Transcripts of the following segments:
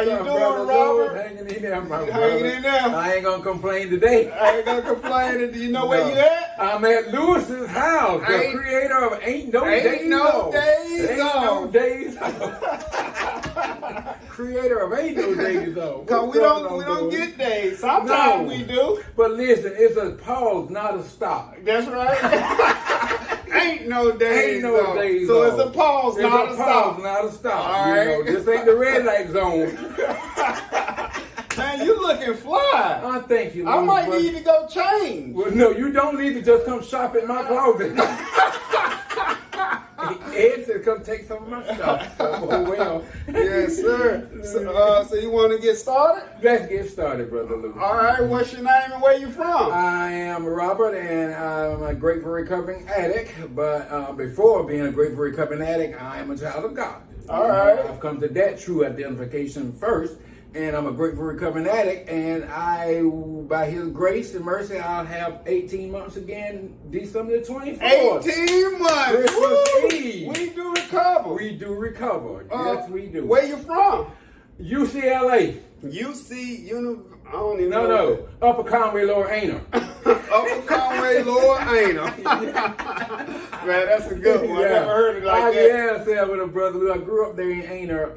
you doing, Robert? Hanging in there, my brother. Hanging in there. I ain't gonna complain today. I ain't gonna complain. Do you know where you at? I'm at Lewis's house, the creator of Ain't No Days Off. Ain't No Days Off. Creator of Ain't No Days Off. Cause we don't get days. Sometimes we do. But listen, it's a pause, not a stop. That's right. Ain't no days. Ain't no days. So it's a pause, not a stop. Not a stop. All right. This ain't the red light zone. Man, you looking fly. I thank you. I might need to go change. Well, no, you don't need to just come shop at my closet. Ed said, "Come take some of my stuff." Oh well. Yes, sir. So you want to get started? Let's get started, Brother Lou. All right. What's your name and where you from? I am Robert, and I'm a grateful recovering addict. But before being a grateful recovering addict, I am a child of God. All right. I've come to that true identification first. And I'm a grateful recovering addict, and by His grace and mercy, I'll have 18 months again, December the 24th. 18 months. Christmas Eve. We do recover. We do recover. Yes, we do. Where you from? UCLA. I don't even know. No. Upper Conway, Lower Anna. Upper Conway, Lower Anna. Man, that's a good one. I never heard it like that. Yeah, with a brother Lou. I grew up there in Anna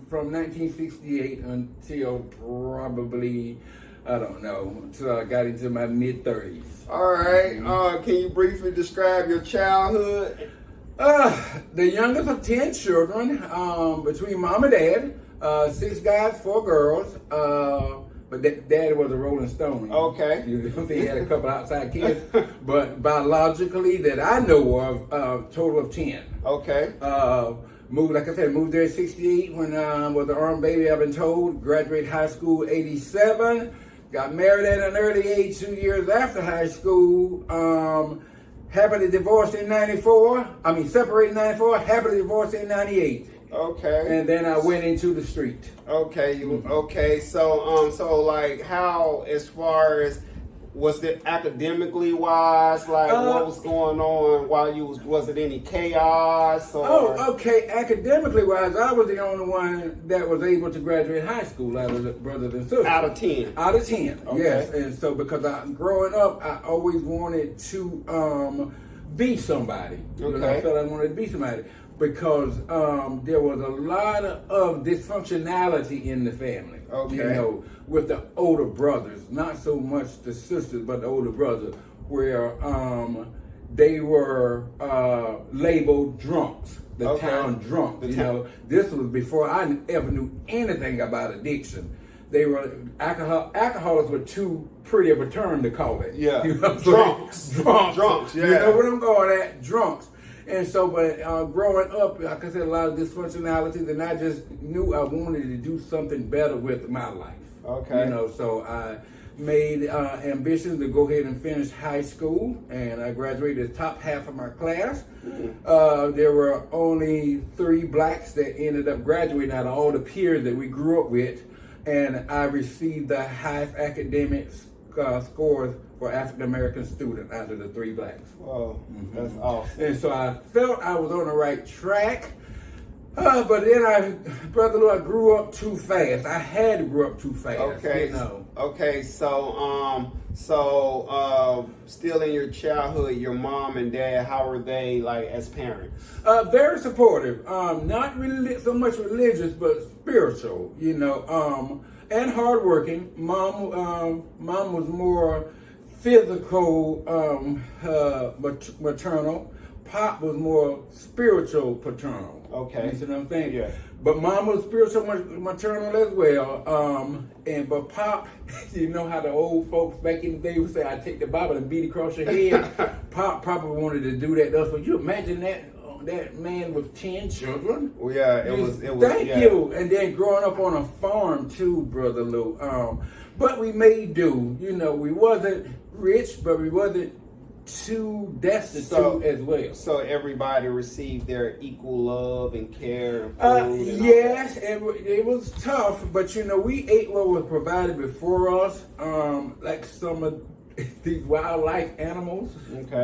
from 1968 until probably, I don't know, until I got into my mid-30s. All right. Can you briefly describe your childhood? The youngest of 10 children, between mom and dad, 6 guys, 4 girls. But Daddy was a Rolling Stone. Okay. He had a couple outside kids. But biologically, that I know of, total of 10. Okay. Moved there in 68 when I was an armed baby, I've been told. Graduated high school 87. Got married at an early age 2 years after high school. Happily divorced in 94. Separated in 94. Happily divorced in 98. Okay. And then I went into the street. Okay. Okay. So like, how, as far as, was it academically wise? Like, what was going on while you was it any chaos? Or? Oh, okay. Academically wise, I was the only one that was able to graduate high school out of the brothers and sisters. Out of 10. Out of 10. Okay. Yes. And so because growing up, I always wanted to be somebody. Okay. I felt I wanted to be somebody. Because there was a lot of dysfunctionality in the family. Okay. With the older brothers, not so much the sisters, but the older brothers, where they were labeled drunks, the town drunks. This was before I ever knew anything about addiction. They were alcoholics were too pretty of a term to call it. Yeah. Drunks. Drunks. Yeah. You know what I'm going at? Drunks. And so, but growing up, like I said, a lot of dysfunctionalities, and I just knew I wanted to do something better with my life. Okay. So I made ambitions to go ahead and finish high school, and I graduated the top half of my class. There were only 3 blacks that ended up graduating out of all the peers that we grew up with, and I received the highest academic scores for African American student out of the 3 blacks. Oh, that's awesome. And so I felt I was on the right track. But then Brother Lou, I grew up too fast. I had to grow up too fast. Okay. Okay. So still in your childhood, your mom and dad, how were they like as parents? Very supportive. Not really so much religious, but spiritual. And hardworking. Mom was more physical, maternal. Pop was more spiritual, paternal. Okay. You see what I'm saying? Yeah. But Mom was spiritual, maternal as well. But Pop, you know how the old folks back in the day would say, "I take the Bible and beat it across your head." Pop probably wanted to do that to us. But you imagine that man with 10 children? Well, yeah, it was. Thank you. And then growing up on a farm too, Brother Lou. But we made do. We wasn't rich, but we wasn't too destitute as well. So everybody received their equal love and care and food and yes, it was tough, but we ate what was provided before us, like some of these wildlife animals,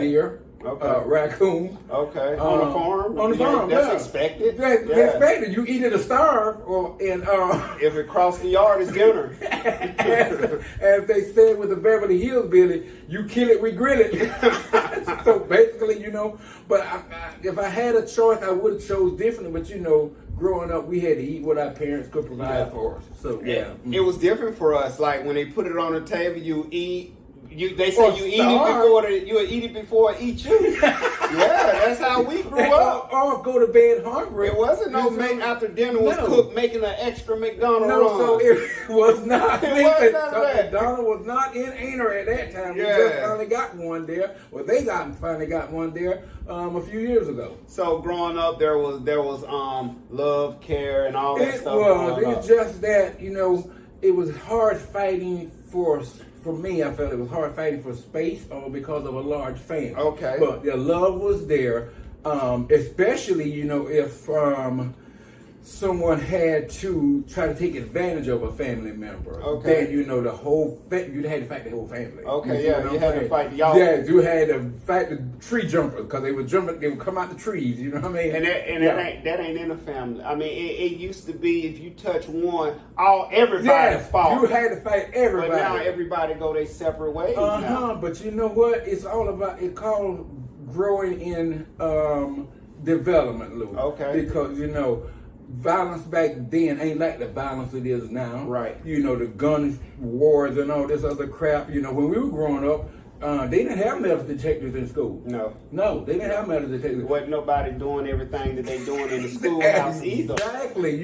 deer, raccoon. Okay. On the farm? On the farm, That's yeah. expected. That's Yeah. expected. You either to starve or If it crossed the yard, it's dinner. as they said with the Beverly Hills Billy, you kill it, we grill it. So basically, but if I had a choice, I would have chose differently. But growing up, we had to eat what our parents could provide for us. So yeah, It was different for us. Like when they put it on the table, you eat. They say you eat it before it eat you. Yeah, that's how we grew up. Or go to bed hungry. It wasn't after dinner was cooked making an extra McDonald's run. So it was not. It wasn't none of that. McDonald's was not in Aner at that time. Yeah. We just finally got one there. Well, they finally got one there a few years ago. So growing up, there was love, care, and all that It stuff. was. It's just that it was hard fighting for me. I felt it was hard fighting for space, because of a large family. Okay. But the love was there, especially if someone had to try to take advantage of a family member. Okay. Then the whole you had to fight the whole family. Okay. You You had to fight y'all. Yeah, you had to fight the tree jumpers because they would jump. They would come out the trees. You know what I mean? And that ain't in the family. I mean, it used to be if you touch one, everybody's fault. You had to fight everybody. But now everybody go their separate ways. Now. But you know what? It's all about. It's called growing in development, Lou. Okay. Because violence back then ain't like the violence it is now. Right. The gun wars and all this other crap. When we were growing up, they didn't have metal detectors in school. No, they didn't have metal detectors. Wasn't nobody doing everything that they doing in the schoolhouse either. Exactly.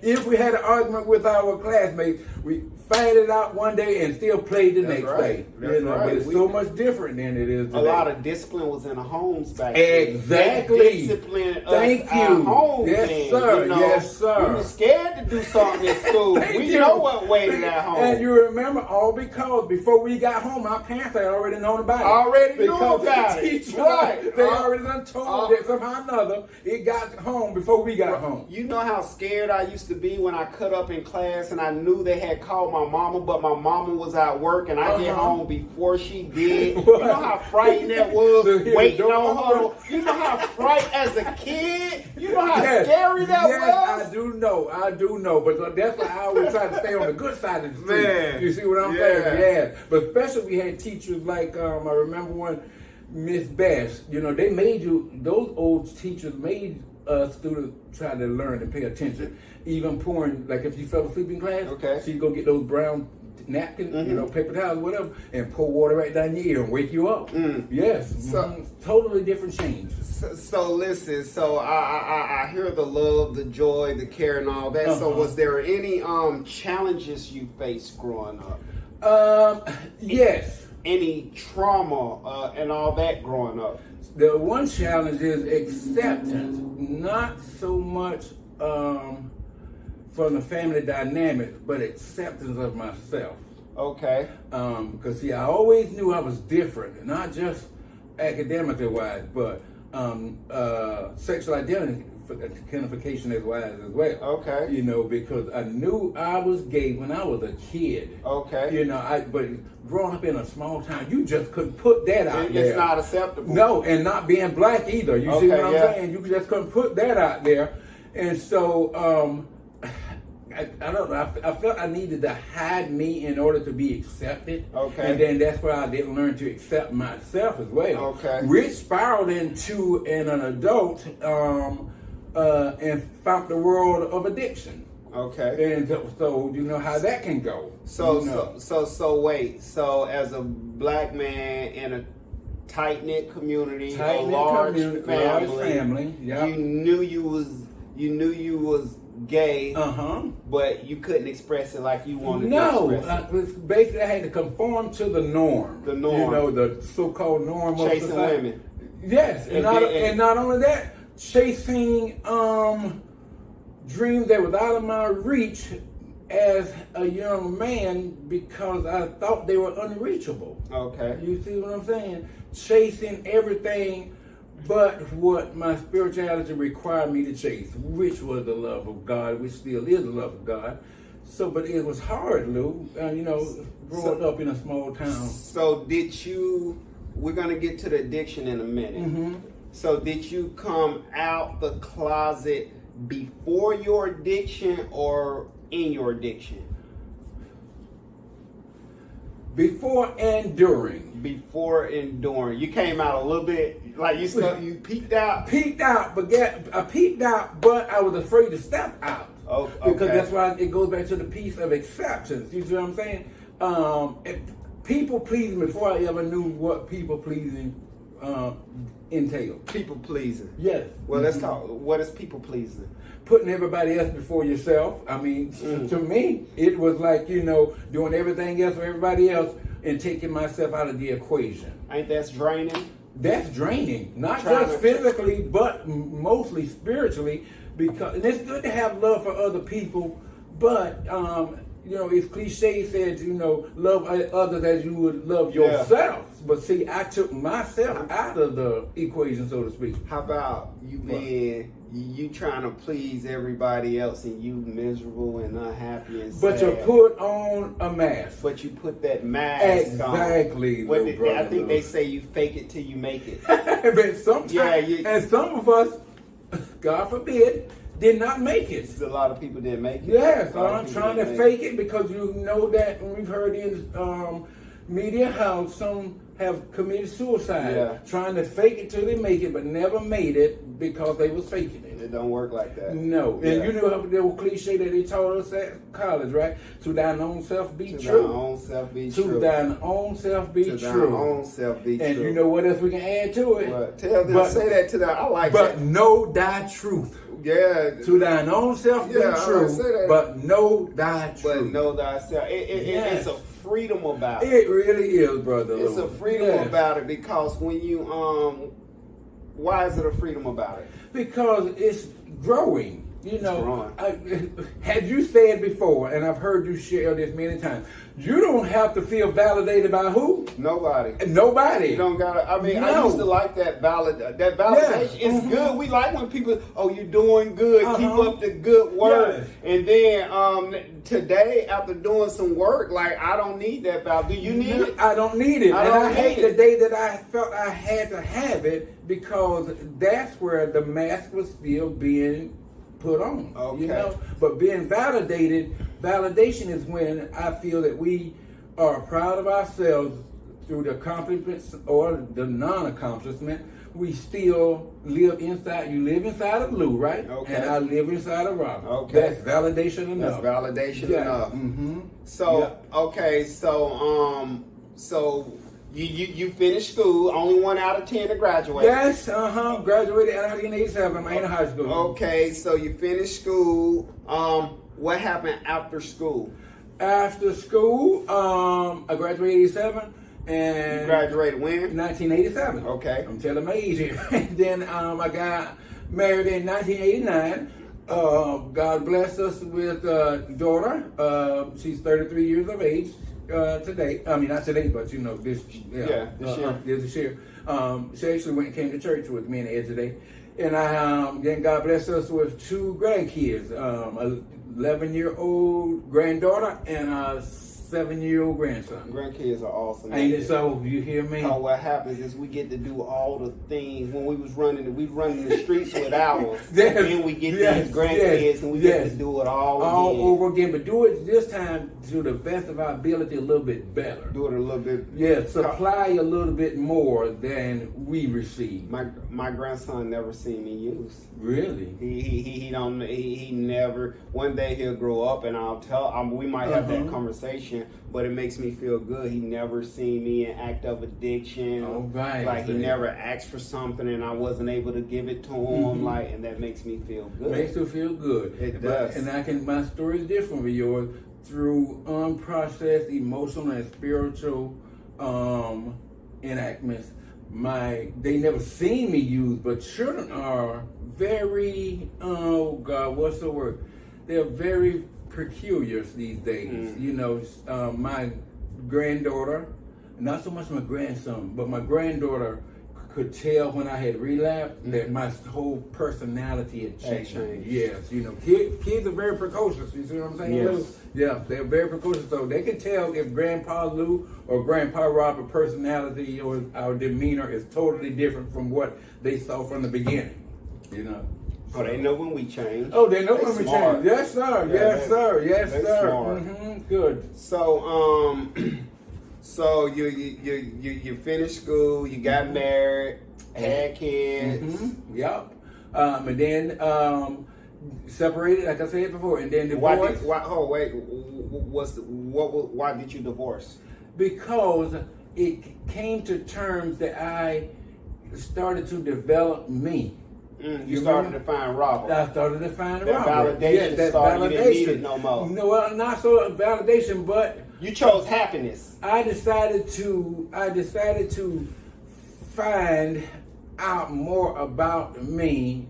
If we had an argument with our classmates, we fight it out one day and still play the next day. That's right. But it's so much different than it is today. A lot of discipline was in the homes back then. Exactly. Discipline Thank us you. at home. Yes, then. sir. Yes, sir. We were scared to do something at school. We know what waited at home. And you remember all because before we got home, our parents had already known about it. Already knew because about the it. teacher, Right. They already done told that somehow or another it got home before we got home. You know how scared I used to be when I cut up in class and I knew they had called my mama, but my mama was at work and I get home before she did. You know how frightening that was waiting on her. You know how frightened as a kid? You know how scary that was? Yes, I do know. But that's why I always try to stay on the good side of the street. Man. You see what I'm saying? Yeah. But especially we had teachers like, I remember one, Miss Bass. They made those old teachers made students try to learn and pay attention. Even pouring, like if you fell asleep in class, she'd go get those brown napkins, paper towels, whatever, and pour water right down your ear and wake you up. Yes. So, totally different change. So listen, I hear the love, the joy, the care, and all that. So was there any challenges you faced growing up? Yes. Any trauma and all that growing up? The one challenge is acceptance, not so much from the family dynamics, but acceptance of myself. Okay. Because I always knew I was different, not just academically wise, but sexual identification as wise as well. Okay. Because I knew I was gay when I was a kid. Okay. But growing up in a small town, you just couldn't put that out there. It's not acceptable. No, and not being black either. You see what I'm saying? You just couldn't put that out there. And so, I don't know. I felt I needed to hide me in order to be accepted. Okay. And then that's where I didn't learn to accept myself as well. Okay. Which spiraled into an adult and found the world of addiction. Okay. And so you know how that can go. So wait. So as a black man in a tight-knit community, a large family, yep. you knew you was gay, but you couldn't express it like you wanted to express it. Basically I had to conform to the norm. The norm. The so-called norm of chasing society. women. Yes, and not only that, chasing dreams that was out of my reach as a young man because I thought they were unreachable. Okay. You see what I'm saying? Chasing everything but what my spirituality required me to chase, which was the love of God, which still is the love of God. But it was hard, Lou, growing up in a small town. So did you we're gonna get to the addiction in a minute. Mm-hmm. So did you come out the closet before your addiction or in your addiction? Before and during. Before and during. You came out a little bit, like you peeked out? Peeked out, I peeked out, but I was afraid to step out. Oh, okay. Because that's why it goes back to the piece of acceptance. You see what I'm saying? People pleasing before I ever knew what people pleasing entailed. People pleasing. Yes. Well, let's talk. What is people pleasing? Putting everybody else before yourself. I mean, to me, it was like, doing everything else for everybody else and taking myself out of the equation. Ain't that draining? That's draining, not just physically, but mostly spiritually. Because and it's good to have love for other people, but it's cliche said, love others as you would love yourself. But see, I took myself out of the equation, so to speak. How about you trying to please everybody else and you miserable and unhappy and sad? But you put on a mask. But you put that mask on. Exactly. I think they say you fake it till you make it. But sometimes, and some of us, God forbid, did not make it. A lot of people didn't make it. Yes, I'm trying to fake it because you know that we've heard in media how some have committed suicide, trying to fake it till they make it, but never made it because they was faking it. It don't work like that. No, and you know how the old cliche that they taught us at college, right? To thine own self be true. To thine own self be true. To thine own self be true. To thine own self be true. And you know what else we can add to it? What? Tell them, say that to them. I like that. But know thy truth. Yeah. To thine own self be true, but know thy truth. But know thyself. It's a freedom about it. It really is, brother. It's a freedom about it because when you why is it a freedom about it? Because it's growing. It's growing. Had you said before, and I've heard you share this many times, you don't have to feel validated by who? Nobody. Nobody. You don't gotta. I mean, I used to like that validation. It's good. We like when people, you're doing good. Keep up the good work. And then today, after doing some work, I don't need that validation. Do you need it? I don't need it. I hate the day that I felt I had to have it because that's where the mask was still being put on. Okay. But being validated, validation is when I feel that we are proud of ourselves through the accomplishments or the non-accomplishment. We still live inside. You live inside of Lou, right? Okay. And I live inside of Robert. Okay. That's validation enough. That's validation enough. Mm-hmm. So so you finished school. Only 1 out of 10 to graduate. Yes. Graduated in 1987. I'm in high school. Okay. So you finished school. What happened after school? After school, I graduated in 87. And you graduated when? 1987. Okay. I'm telling my age here. And then I got married in 1989. God blessed us with a daughter. She's 33 years of age today. I mean, not today, but this year. This year. She actually came to church with me and Ed today. And then God blessed us with 2 grandkids, 11-year-old granddaughter and a 7-year-old grandson. Grandkids are awesome. Ain't it so? You hear me? What happens is we get to do all the things when we running the streets with ours. Yes, and then we get these grandkids and we get to do it all over again. But do it this time to the best of our ability, a little bit better. Do it a little bit. Yeah, supply a little bit more than we receive. My grandson never seen me use. Really? He never. One day he'll grow up and I'll tell. We might have that conversation, but it makes me feel good. He never seen me in act of addiction. Oh, right. Like he never asked for something and I wasn't able to give it to him. And that makes me feel good. Makes you feel good. It does. And my story is different from yours through unprocessed emotional and spiritual enactments. They never seen me use, but children are very, what's the word? They're very peculiar these days. My granddaughter, not so much my grandson, but my granddaughter could tell when I had relapsed that my whole personality had changed. changed. Yes, you know, kids are very precocious. You see what I'm saying? Yes. Lou? Yeah, they're very precocious, so they can tell if Grandpa Lou or Grandpa Robert's personality or our demeanor is totally different from what they saw from the beginning. You know. Oh, they know when we change. Oh, they know when we smart. change. Yes, sir. Yeah, Yes, sir. Yes, they sir. smart. Good. So, so you finished school, you got married, had kids. Yep. And then separated, like I said before, and then divorced. Why did you divorce? Because it came to terms that I started to develop me. You started to find Robert. I started to find That Robert. validation that started. validation. You didn't need it no more. No, well, not so validation, but You chose happiness. I decided to find out more about me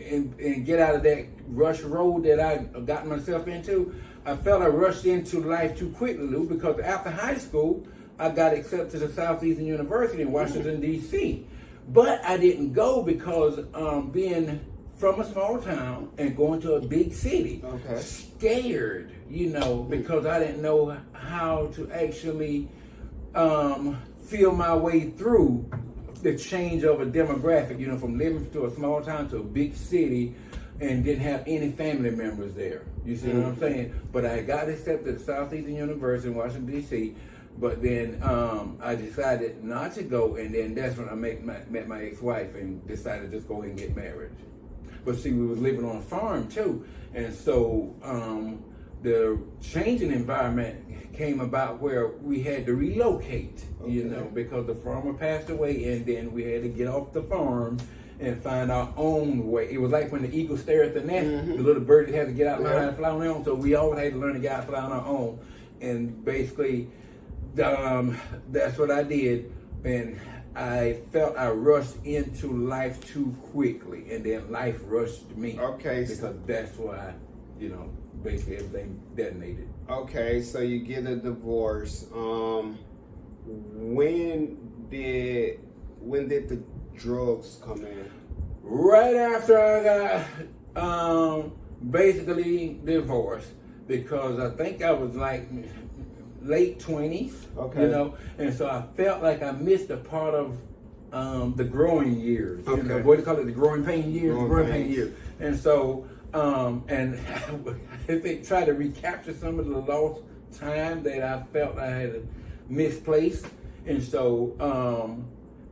and get out of that rush road that I got myself into. I felt I rushed into life too quickly, Lou, because after high school, I got accepted to Southeastern University in Washington, D.C. But I didn't go because being from a small town and going to a big city, scared, you know, because I didn't know how to actually feel my way through the change of a demographic, you know, from living to a small town to a big city and didn't have any family members there. You see what I'm saying? But I got accepted to Southeastern University in Washington, D.C., but then I decided not to go, and then that's when I met my ex-wife and decided to just go ahead and get married. But see, we was living on a farm too, and so the changing environment came about where we had to relocate, you know, because the farmer passed away, and then we had to get off the farm and find our own way. It was like when the eagle stared at the nest, the little bird had to get out and learn how to fly on their own, so we all had to learn to get out and fly on our own. And basically, that's what I did, and I felt I rushed into life too quickly, and then life rushed me. Okay. Because that's why, you know, basically everything detonated. Okay, so you get a divorce. When did the drugs come in? Right after I got basically divorced, because I think I was like late 20s, you know, and so I felt like I missed a part of the growing years. You know, what do you call it? The growing pain years. Growing pain years. And so, and I think try to recapture some of the lost time that I felt I had misplaced. And so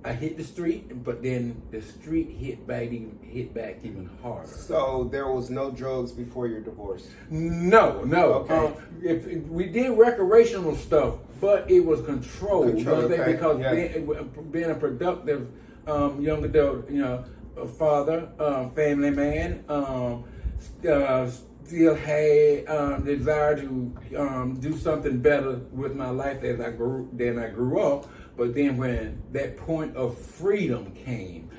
I hit the street, but then the street hit back even harder. So there was no drugs before your divorce? No. Okay. If we did recreational stuff, but it was controlled. Because being a productive young adult, you know, a father, family man, still had desire to do something better with my life as I grew up. But then when that point of freedom came,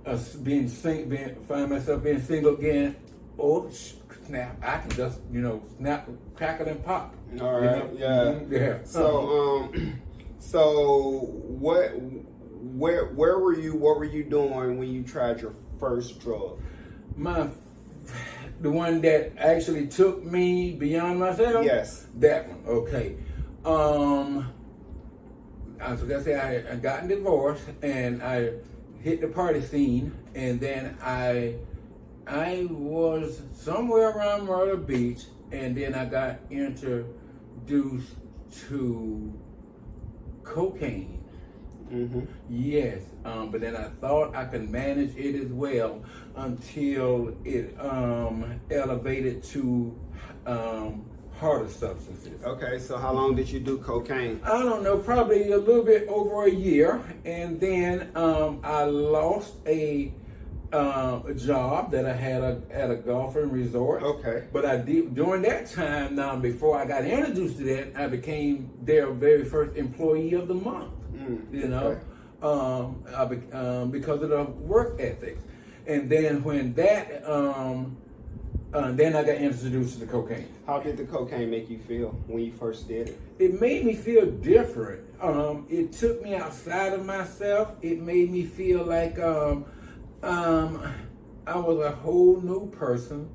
find myself being single again, snap, I can just, you know, snap, crackle, and pop. All right, you know? Yeah. So, where were you? What were you doing when you tried your first drug? The one that actually took me beyond myself? Yes. That one, okay. I was gonna say I got divorced and I hit the party scene, and then I was somewhere around Myrtle Beach, and then I got introduced to cocaine. Yes, but then I thought I could manage it as well until it elevated to harder substances. Okay, so how long did you do cocaine? I don't know, probably a little bit over a year, and then I lost a job that I had at a golfing resort. Okay. But I did during that time. Now, before I got introduced to that, I became their very first employee of the month. You know, because of the work ethics. And then when that Then I got introduced to the cocaine. How did the cocaine make you feel when you first did it? It made me feel different. It took me outside of myself. It made me feel like I was a whole new person.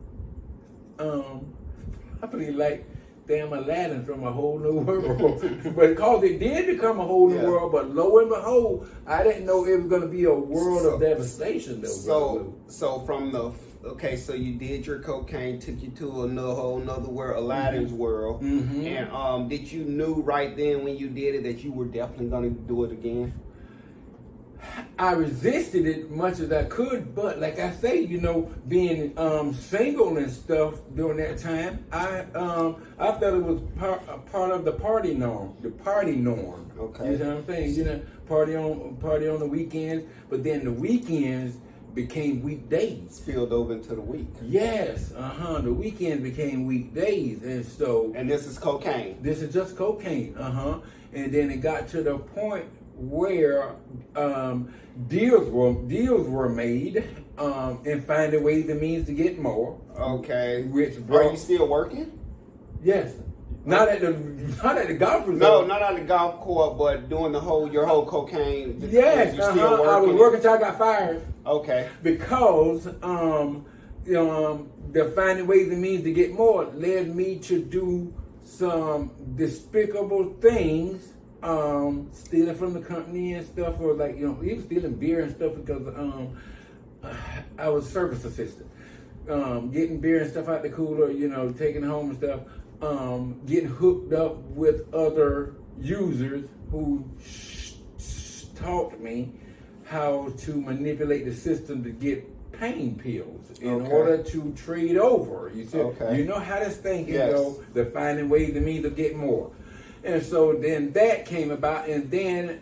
I believe like damn Aladdin from a whole new world. But because it did become a whole new world, but lo and behold, I didn't know it was going to be a world of devastation. So from the so you did your cocaine, took you to whole nother world, Aladdin's world, and did you knew right then when you did it that you were definitely going to do it again? I resisted it much as I could, but like I say, you know, being single and stuff during that time, I felt it was part of the party norm. Okay. You know what I'm saying? You know, party on the weekends, but then the weekends became weekdays. Spilled over into the week. Yes, the weekends became weekdays, and so. And this is cocaine. This is just cocaine, and then it got to the point where deals were made and finding ways and means to get more. Okay. Which are you still working? Yes. Not at the golf resort. No, not at the golf court, but doing your whole cocaine. Yes, you still working? I was working till I got fired. Okay. Because the finding ways and means to get more led me to do some despicable things. Stealing from the company and stuff, or like, you know, even stealing beer and stuff because I was service assistant. Getting beer and stuff out the cooler, you know, taking it home and stuff. Getting hooked up with other users who taught me how to manipulate the system to get pain pills in order to trade over. You see, you know how this thing can go. They're finding ways and means to get more. And so then that came about, and then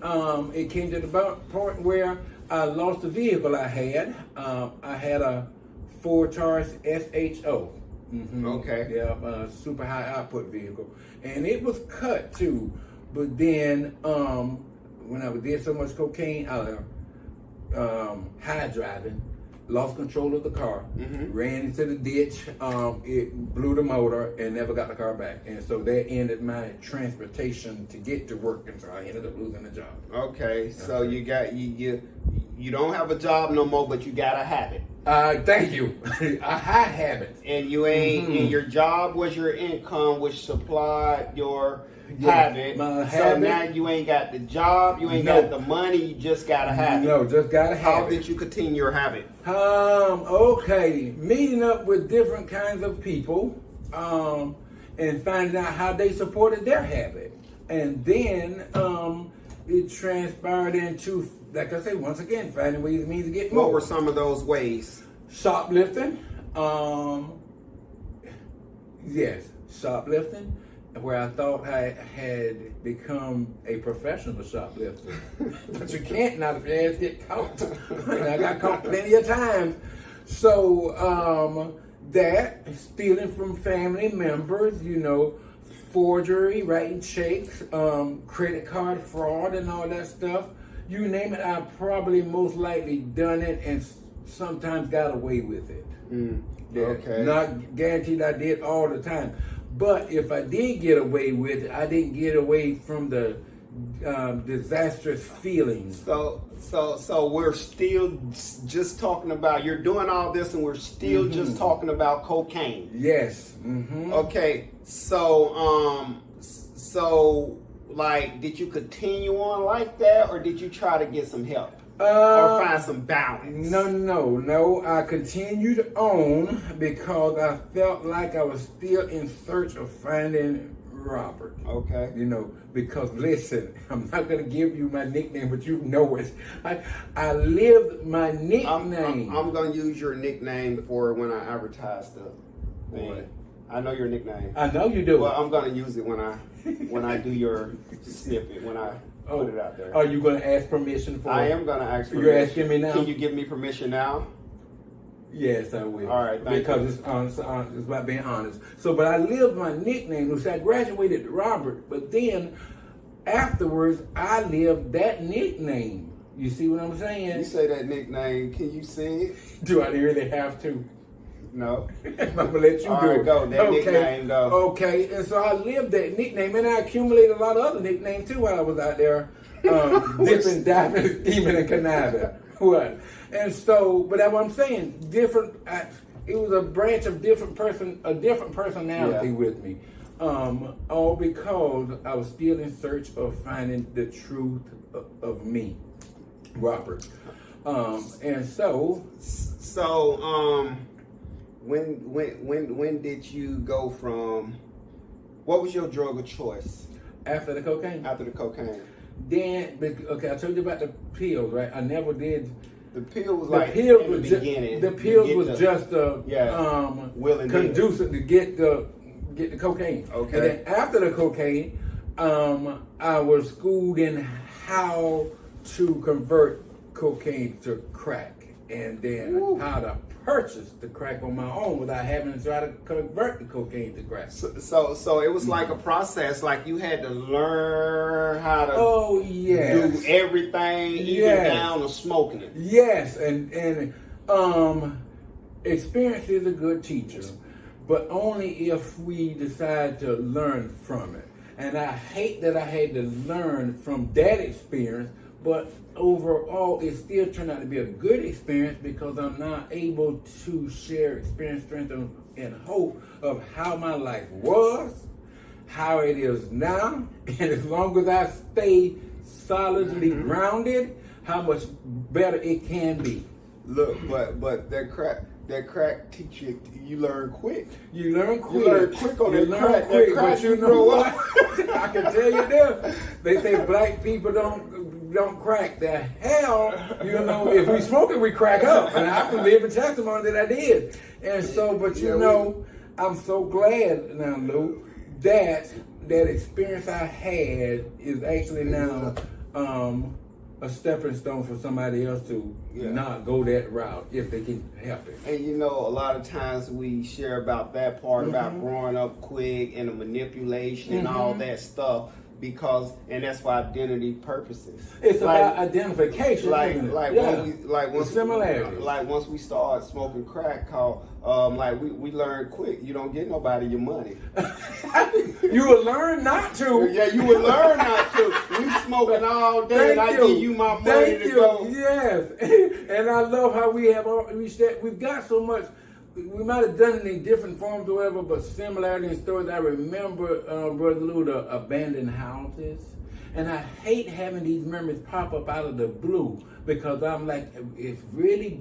it came to the point where I lost the vehicle I had. I had a 4-charge SHO. Okay. Yeah, super high output vehicle. And it was cut too. But then when I did so much cocaine, high driving, lost control of the car, ran into the ditch, it blew the motor and never got the car back. And so that ended my transportation to get to work, and so I ended up losing the job. Okay, so you got you don't have a job no more, but you got a habit. Thank you. A high habit. And you ain't and your job was your income, which supplied your habit. My so habit. now you ain't got the job, you ain't got the money, you just got a habit. No, just got a habit. How did you continue your habit? Okay, meeting up with different kinds of people, and finding out how they supported their habit. And then it transpired into, like I say, once again, finding ways and means to get more. What were some of those ways? Shoplifting. Yes, shoplifting, where I thought I had become a professional shoplifter. But you can't now if your ass get caught. And I got caught plenty of times. So that, stealing from family members, you know, forgery, writing checks, credit card fraud and all that stuff. You name it, I probably most likely done it and sometimes got away with it. Okay. Not guaranteed I did all the time. But if I did get away with it, I didn't get away from the disastrous feelings. So we're still just talking about, you're doing all this and we're still just talking about cocaine. Yes. Okay. So like, did you continue on like that, or did you try to get some help or find some balance? No. I continued on because I felt like I was still in search of finding Robert. Okay. You know, because listen, I'm not gonna give you my nickname, but you know it. I lived my nickname. I'm gonna use your nickname for when I advertise the thing. I know your nickname. I know you do. Well, I'm gonna use it when I do your snippet, when I put it out there. Are you gonna ask permission for it? I am gonna ask permission. You're asking me now? Can you give me permission now? Yes, I will. All right, thank because you. it's honest, it's about being honest. So, but I lived my nickname, which I graduated to Robert, but then afterwards, I lived that nickname. You see what I'm saying? You say that nickname, can you sing it? Do I really have to? No. I'm gonna let you All do right, it. go. That nickname, go. Okay, and so I lived that nickname, and I accumulated a lot of other nicknames too while I was out there, dipping, diving, scheming, and conniving. What? And so, but that's what I'm saying. Different. It was a branch of different personality with me. All because I was still in search of finding the truth of me, Robert. And so, when did you go from? What was your drug of choice after the cocaine? After the cocaine. Then, okay, I told you about the pills, right? I never did. The pill was The pills was just conducive to get the cocaine. Okay. And then after the cocaine, I was schooled in how to convert cocaine to crack, and then how to purchase the crack on my own without having to try to convert the cocaine to crack. So it was like a process, like you had to learn how to do everything, even down to smoking it. Yes, and experience is a good teacher, but only if we decide to learn from it. And I hate that I had to learn from that experience, but overall, it still turned out to be a good experience because I'm now able to share experience, strength, and hope of how my life was, how it is now, and as long as I stay solidly grounded, how much better it can be. Look, but that crack teach you learn quick. You learn quick. You learn quick on that crack. Quick, that crack, but you know what? I can tell you this. They say black people don't crack. The hell, if we smoke it, we crack up. And I can live a testimony that I did. And so, but I'm so glad now, Lou, that experience I had is actually now a stepping stone for somebody else to not go that route if they can help it. And a lot of times we share about that part about growing up quick and the manipulation and all that stuff and that's for identity purposes. It's about identification. Once we start smoking crack, we learn quick. You don't get nobody your money. You will learn not to. Yeah, you will learn not to. We smoking all day, and I give you my money to go. Yes, and I love how we've got so much. We might have done it in different forms or whatever, but similarity in stories. I remember, Brother Lou, the abandoned houses. And I hate having these memories pop up out of the blue because I'm like, it's really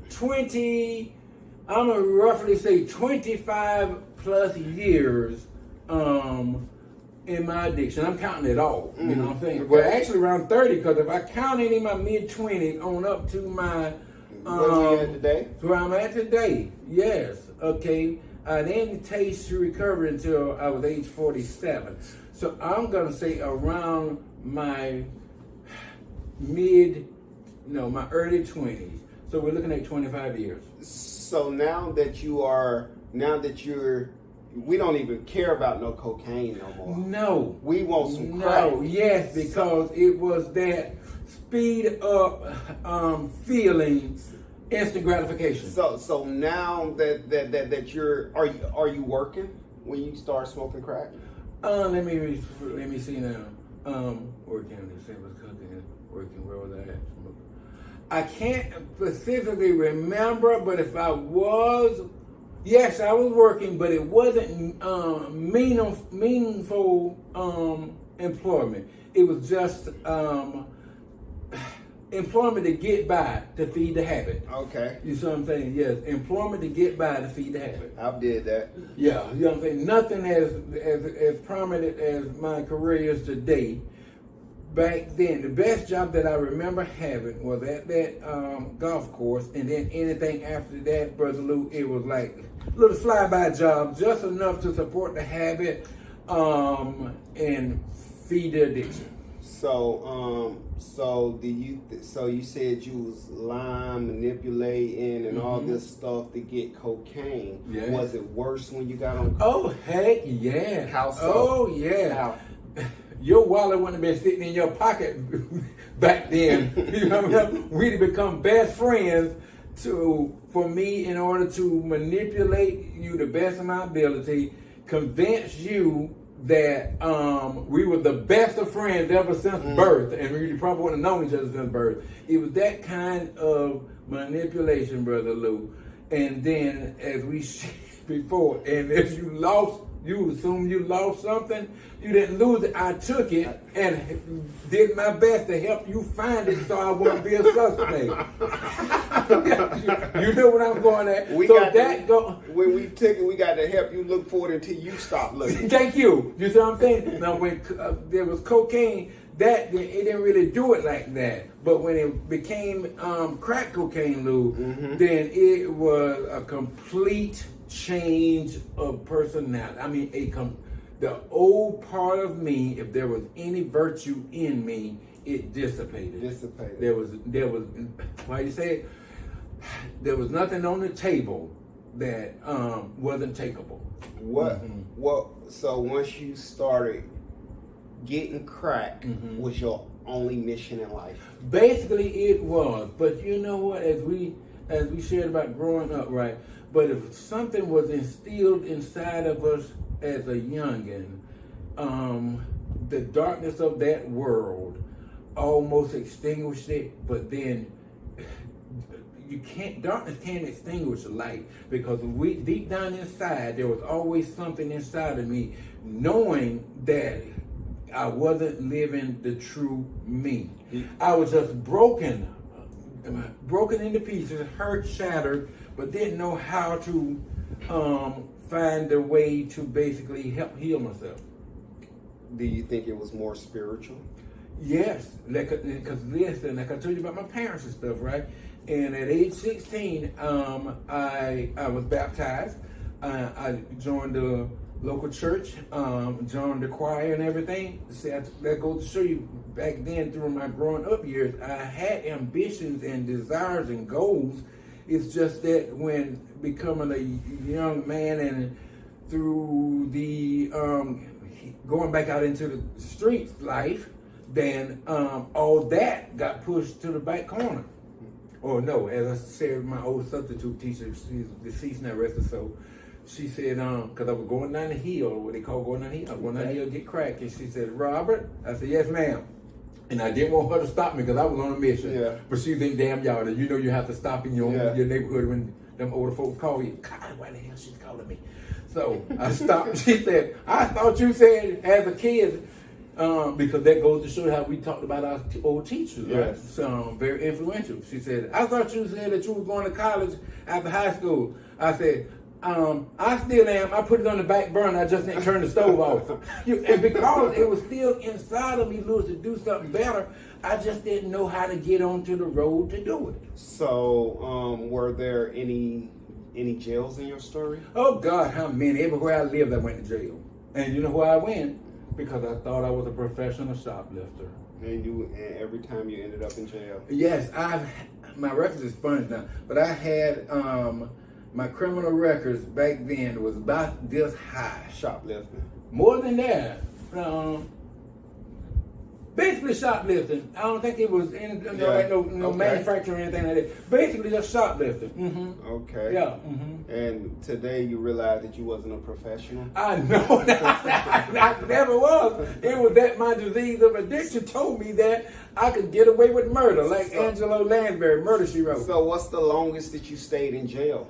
20, I'm going to roughly say 25 plus years in my addiction. I'm counting it all, you know what I'm saying? Okay. Well, actually around 30, because if I count it in my mid-20s on up to my... where we at today? Where I'm at today, yes. Okay. I didn't taste recovery until I was age 47. So I'm going to say around my early 20s. So we're looking at 25 years. So now that we don't even care about no cocaine no more. No. We want some crack. No, yes, because it was that speed up feelings, instant gratification. So now that are you working when you start smoking crack? Let me see now. Working, working, where was I at? I can't specifically remember, but if I was, yes, I was working, but it wasn't meaningful employment. It was just employment to get by, to feed the habit. Okay. You see what I'm saying? Yes, employment to get by, to feed the habit. I did that. Yeah, you know what I'm saying? Nothing as prominent as my career is today. Back then, the best job that I remember having was at that golf course, and then anything after that, Brother Lou, it was like a little fly-by job, just enough to support the habit and feed the addiction. So you said you was lying, manipulating, and all this stuff to get cocaine. Yeah. Was it worse when you got on? Oh heck yeah! How so? Oh yeah! How? Your wallet wouldn't have been sitting in your pocket back then. You know what I mean? We'd have become best friends for me, in order to manipulate you the best of my ability, convince you that we were the best of friends ever since birth, and we probably wouldn't have known each other since birth. It was that kind of manipulation, Brother Lou. And then, as we said before, and if you lost, you assume you lost something. You didn't lose it. I took it and did my best to help you find it, so I wouldn't be a suspect. You know what I'm going at. When we took it, we got to help you look for it until you stop looking. Thank you. You see what I'm saying? Now, when there was cocaine, it didn't really do it like that. But when it became crack cocaine, Lou, then it was a complete change of personality. I mean, the old part of me, if there was any virtue in me, it dissipated. There was why you say it? There was nothing on the table that wasn't takeable. So once you started getting crack, was your only mission in life? Basically, it was. But you know what? As we shared about growing up, right? But if something was instilled inside of us as a youngin', the darkness of that world almost extinguished it. But then darkness can't extinguish light, because deep down inside, there was always something inside of me knowing that I wasn't living the true me. I was just broken into pieces, hurt, shattered, but didn't know how to find a way to basically help heal myself. Do you think it was more spiritual? Yes, because listen, like I told you about my parents and stuff, right? And at age 16, I was baptized. I joined the local church, joined the choir and everything. See, that goes to show you, back then through my growing up years, I had ambitions and desires and goals. It's just that when becoming a young man and through the going back out into the streets life, then all that got pushed to the back corner. Or no, as I said, my old substitute teacher, she's deceased now, rest her soul. She said, because I was going down the hill, what they call going down the hill. I was going down the hill to get crack. And she said, Robert? I said, yes, ma'am. And I didn't want her to stop me because I was on a mission. Yeah. But she think, damn y'all, that you know you have to stop in your neighborhood when them older folks call you. God, why the hell she's calling me? So I stopped. She said, I thought you said as a kid, because that goes to show how we talked about our old teachers, right? So very influential. She said, I thought you said that you were going to college after high school. I said, I still am. I put it on the back burner. I just didn't turn the stove off. And because it was still inside of me, Louis, to do something better, I just didn't know how to get onto the road to do it. So, were there any jails in your story? Oh God, how many? Everywhere I lived, I went to jail. And you know why I went? Because I thought I was a professional shoplifter. And every time you ended up in jail? Yes, my records is sponged now, but I had my criminal records back then was about this high. Shoplifting. More than that. Basically shoplifting. I don't think it was no manufacturing or anything like that. Basically just shoplifting. Mm-hmm. Okay. Yeah. Mm-hmm. And today you realize that you wasn't a professional? I know. I never was. It was that my disease of addiction told me that I could get away with murder, like Angelo Lansbury, Murder, She Wrote. So what's the longest that you stayed in jail?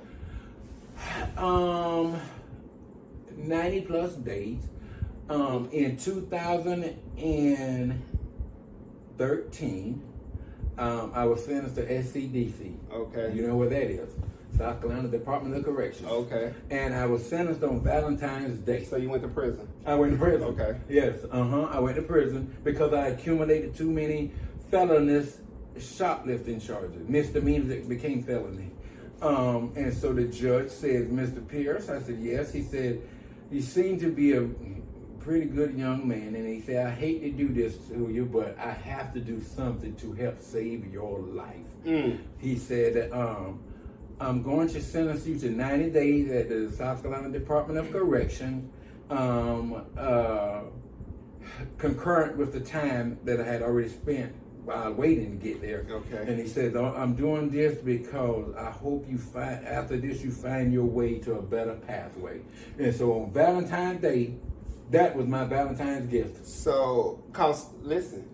90 plus days. In 2013, I was sentenced to SCDC. Okay. You know what that is? South Carolina Department of Corrections. Okay. And I was sentenced on Valentine's Day. So you went to prison? I went to prison. Okay. Yes. I went to prison because I accumulated too many felonious shoplifting charges, misdemeanors that became felony. And so the judge said, Mr. Pierce, I said, yes. He said, you seem to be a pretty good young man. And he said, I hate to do this to you, but I have to do something to help save your life. He said, I'm going to sentence you to 90 days at the South Carolina Department of Correction, concurrent with the time that I had already spent while waiting to get there. Okay. And he said, I'm doing this because I hope you find, after this, you find your way to a better pathway. And so on Valentine's Day, that was my Valentine's gift. So, cause listen,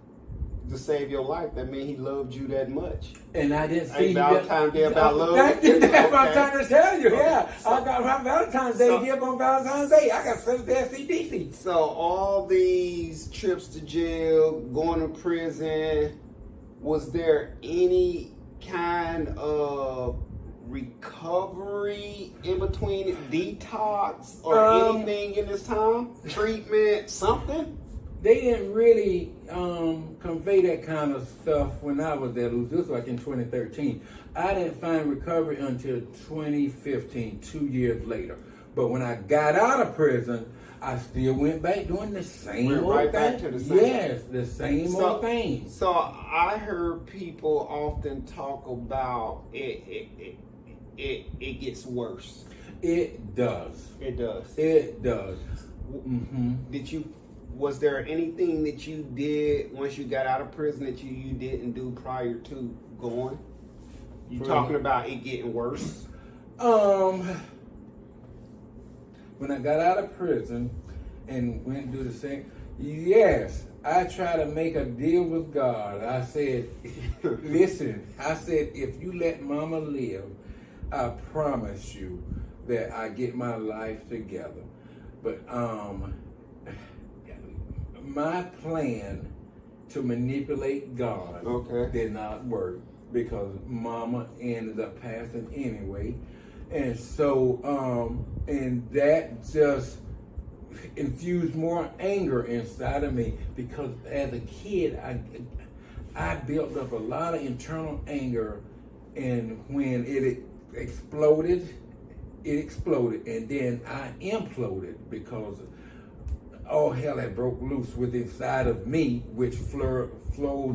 to save your life, that means he loved you that much. And I didn't see Valentine's Day about love. Thank you. That's what I'm Okay. trying to tell you. Yeah, So- I got my Valentine's Day so- gift on Valentine's Day. I got sent to CDC. So all these trips to jail, going to prison, was there any kind of recovery in between, detox or anything in this time? Treatment, something? They didn't really convey that kind of stuff when I was there. This was like in 2013. I didn't find recovery until 2015, 2 years later. But when I got out of prison, I still went back doing the same Went old right thing. back to the same. Yes, the same old thing. So I heard people often talk about it gets worse. It does. It does. It does. Mm-hmm. Was there anything that you did once you got out of prison that you didn't do prior to going? You talking about it getting worse? When I got out of prison and went and do the same, yes, I tried to make a deal with God. I said, listen, I said, if you let mama live, I promise you that I get my life together. But my plan to manipulate God did not work because mama ended up passing anyway. And so, and that just infused more anger inside of me because as a kid, I built up a lot of internal anger, and when it exploded, and then I imploded because all hell had broke loose within inside of me, which flowed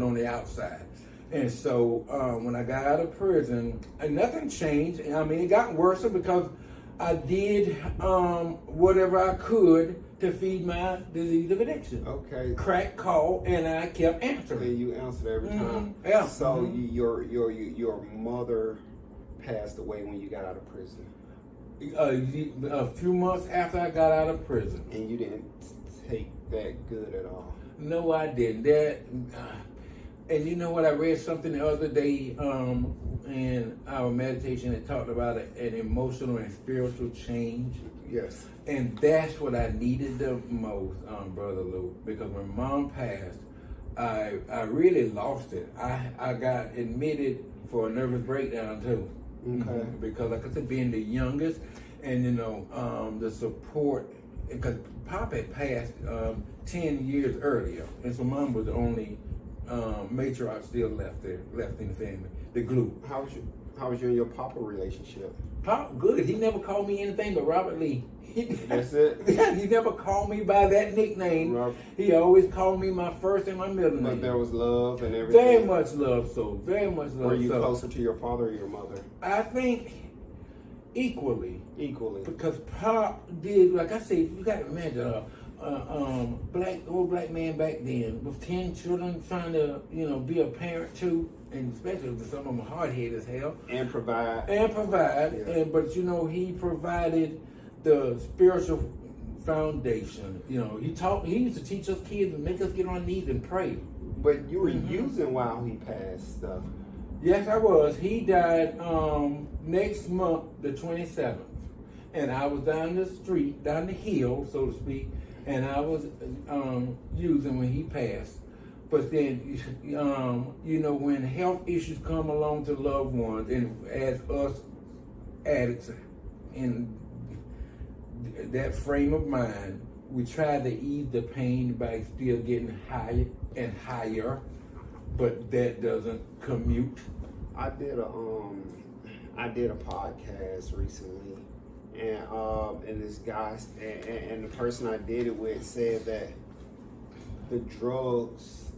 on the outside. And so when I got out of prison, nothing changed. I mean, it got worse because I did whatever I could to feed my disease of addiction. Okay. Crack call, and I kept answering. And you answered every time. Yeah. So your mother passed away when you got out of prison. A few months after I got out of prison. And you didn't take that good at all. No, I didn't. And you know what? I read something the other day in our meditation that talked about an emotional and spiritual change. Yes. And that's what I needed the most, Brother Lou, because when Mom passed, I really lost it. I got admitted for a nervous breakdown too. Okay. Because like I said, being the youngest, and you know, the support, because Pop had passed 10 years earlier, and so Mom was the only matriarch still left in the family, the glue. How was you and your papa relationship? Pop, good. He never called me anything but Robert Lee. That's it? He never called me by that nickname. Robert. He always called me my first and my middle name. But there was love and everything? Very much love, so very much love. Were you so. closer to your father or your mother? I think equally. Equally. Because Pop did, like I said, you got to imagine old black man back then with 10 children trying to, be a parent too, and especially if some of them are hard-headed as hell. And provide. Yeah. But he provided the spiritual foundation. He used to teach us kids and make us get on our knees and pray. But you were using while he passed stuff. Yes, I was. He died next month, the 27th. And I was down the hill, so to speak, and I was using when he passed. But then, when health issues come along to loved ones, and as us addicts in that frame of mind, we try to ease the pain by still getting higher and higher, but that doesn't commute. I did a podcast recently, and this guy and the person I did it with said that the drugs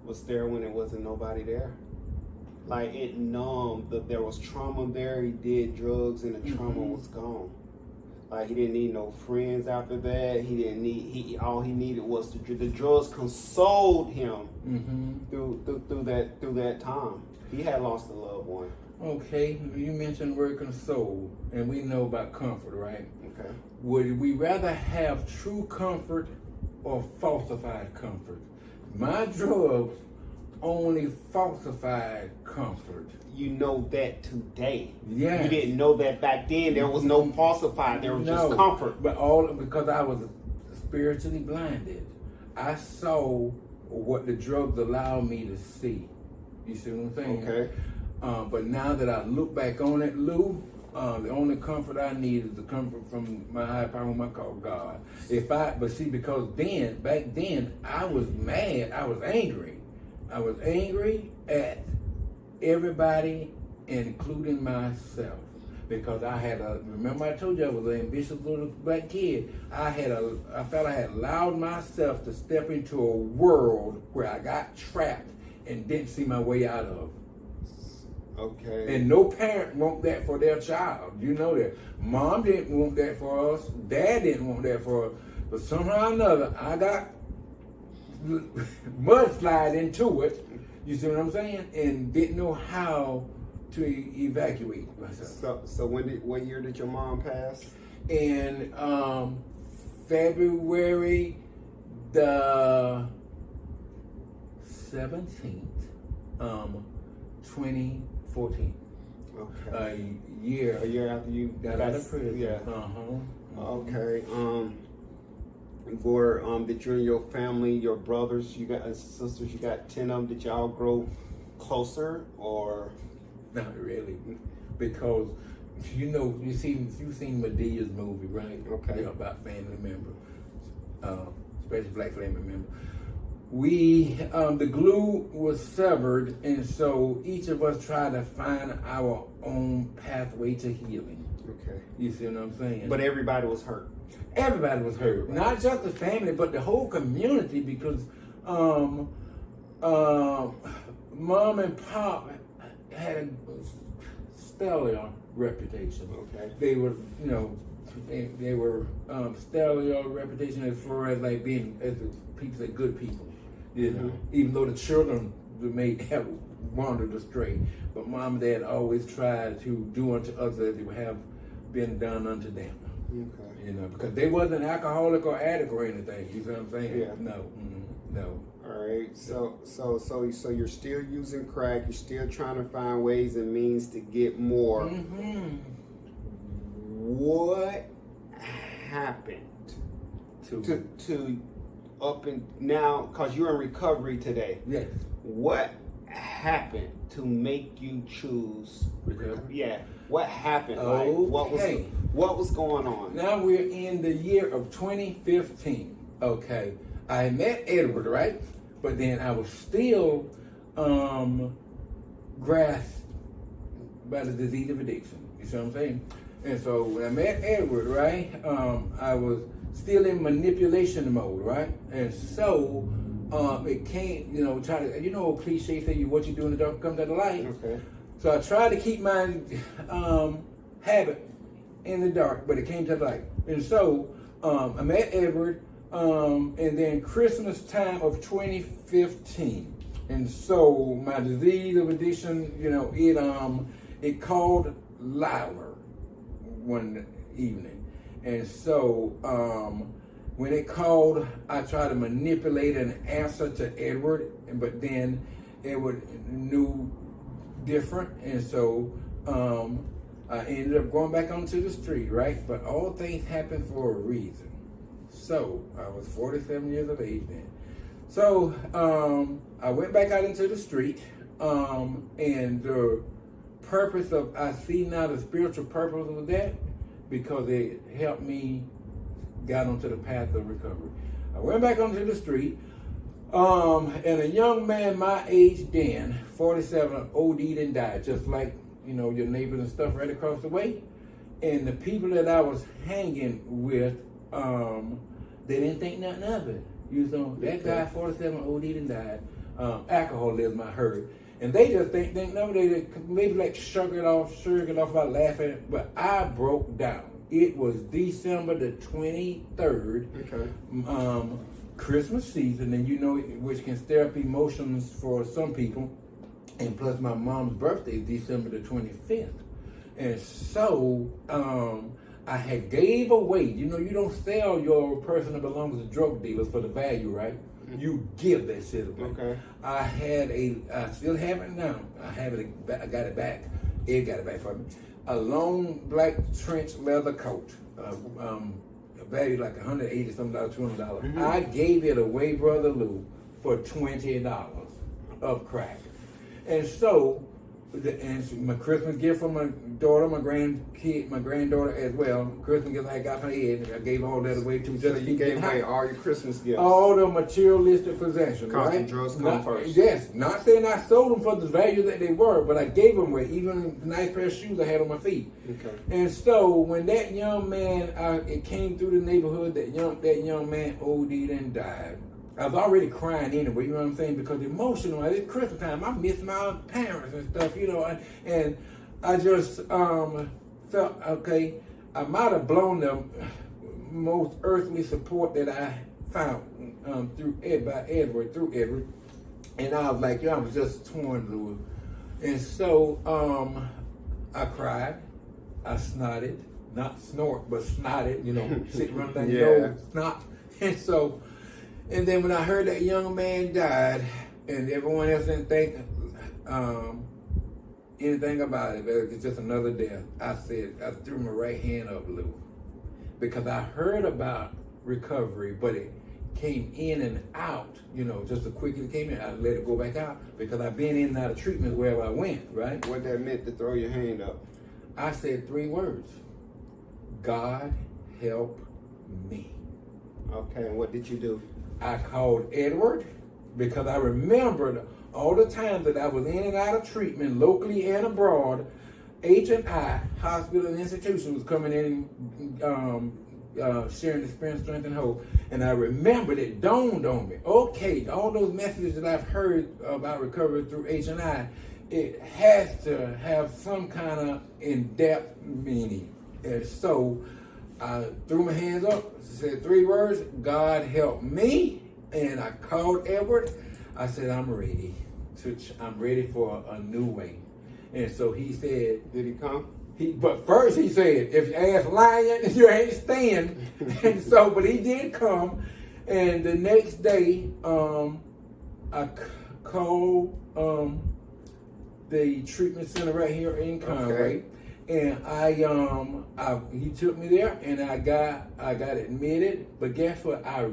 was there when it wasn't nobody there. Like it numbed that there was trauma there. He did drugs and the trauma was gone. Like, he didn't need no friends after that. He didn't need, all he needed was the drugs consoled him through that time. He had lost a loved one. Okay, you mentioned the word console, and we know about comfort, right? Okay. Would we rather have true comfort or falsified comfort? My drugs only falsified comfort. You know that today. Yes. You didn't know that back then. There was no falsified. There was just comfort. But all because I was spiritually blinded. I saw what the drugs allowed me to see. You see what I'm saying? Okay. But now that I look back on it, Lou, the only comfort I need is the comfort from my higher power, whom I call God. Because back then, I was mad. I was angry. I was angry at everybody, including myself, because remember I told you I was an ambitious little black kid. I felt I had allowed myself to step into a world where I got trapped and didn't see my way out of. Okay. And no parent want that for their child. You know that. Mom didn't want that for us. Dad didn't want that for us. But somehow or another, I got mudslide into it. You see what I'm saying? And didn't know how to evacuate myself. So what year did your mom pass? In February the 17th, 2014. Okay. A year after you got out of prison. Yeah. Okay. Did you and your family, your brothers, you got sisters, you got 10 of them, did y'all grow closer or? Not really, because you've seen Medea's movie, right? Okay. About family members, especially black family members. The glue was severed, and so each of us tried to find our own pathway to healing. Okay. You see what I'm saying? But everybody was hurt. Everybody was hurt. Not just the family, but the whole community, because Mom and Pop had a stellar reputation. Okay. They were, they were stellar reputation as far as like being, as people say, good people. Even though the children may have wandered astray, but Mom and Dad always tried to do unto others as they would have been done unto them. Okay. Because they wasn't alcoholic or addict or anything. You see what I'm saying? Yeah. No. No. All right. So you're still using crack. You're still trying to find ways and means to get more. Mm-hmm. What happened to up and now? Because you're in recovery today. Yes. What happened to make you choose recovery? Yeah. What happened? Okay. Like, what was going on? Now we're in the year of 2015. Okay. I met Edward, right? But then I was still grasped by the disease of addiction. You see what I'm saying? And so when I met Edward, right, I was still in manipulation mode, right? And so it came, cliche say what you do in the dark comes out the light. Okay. So I tried to keep my habit in the dark, but it came to the light. And so I met Edward, and then Christmas time of 2015. And so my disease of addiction, it called louder one evening. And so when it called, I tried to manipulate an answer to Edward, but then Edward knew different, and so I ended up going back onto the street, right? But all things happen for a reason. So I was 47 years of age then. So I went back out into the street, and the purpose of, I see now the spiritual purpose of that, because it helped me get onto the path of recovery. I went back onto the street, and a young man my age then, 47, OD'd and died, just like, your neighbors and stuff right across the way. And the people that I was hanging with, they didn't think nothing of it. That guy, 47, OD'd and died. Alcoholism, I heard. And they just think no, they maybe like shrug it off by laughing. But I broke down. It was December the 23rd, Okay. Christmas season, and you know, which can stir up emotions for some people. And plus, my mom's birthday is December the 25th. And so, I had gave away, you know, you don't sell your personal belongings to drug dealers for the value, right? You give that shit away. Okay. I still have it now. I got it back. Ed got it back for me. A long black trench leather coat, valued like $180 something, $200. I gave it away, Brother Lou, for $20 of crack. And so, my Christmas gift for my daughter, my granddaughter as well. Christmas gift I got for Ed, I gave all that away too. So you gave away all your Christmas gifts. All the materialistic possessions, Constant right? drugs come first. Yes, not saying I sold them for the value that they were, but I gave them away. Even the nice pair of shoes I had on my feet. Okay. And so when that young man, it came through the neighborhood, that young man OD'd and died. I was already crying anyway, you know what I'm saying? Because emotional, it's Christmas time, I miss my parents and stuff, you know, and I just felt, okay, I might have blown the most earthly support that I found through Edward, and I was like, I was just torn, Louis. And so I cried, I snotted, not snort, but snotted, you know, shit run down your nose, snot, and then when I heard that young man died, and everyone else didn't think anything about it, it's just another death, I threw my right hand up, Lou, because I heard about recovery, but it came in and out, you know, just as quick as it came in, I let it go back out, because I've been in and out of treatment wherever I went, right? What that meant to throw your hand up? I said 3 words: God help me. Okay, and what did you do? I called Edward, because I remembered all the times that I was in and out of treatment, locally and abroad. H&I, hospital and institution, was coming in sharing experience, strength, and hope. And I remembered, it dawned on me, okay, all those messages that I've heard about recovery through H&I, it has to have some kind of in-depth meaning. And so I threw my hands up, said 3 words: God help me. And I called Edward. I said, I'm ready for a new way. And so he said, did he come? But first he said, if you ask lion, you ain't staying. And so, but he did come. And the next day, I called the treatment center right here in Conway. Okay. And he took me there, and I got admitted. But guess what? I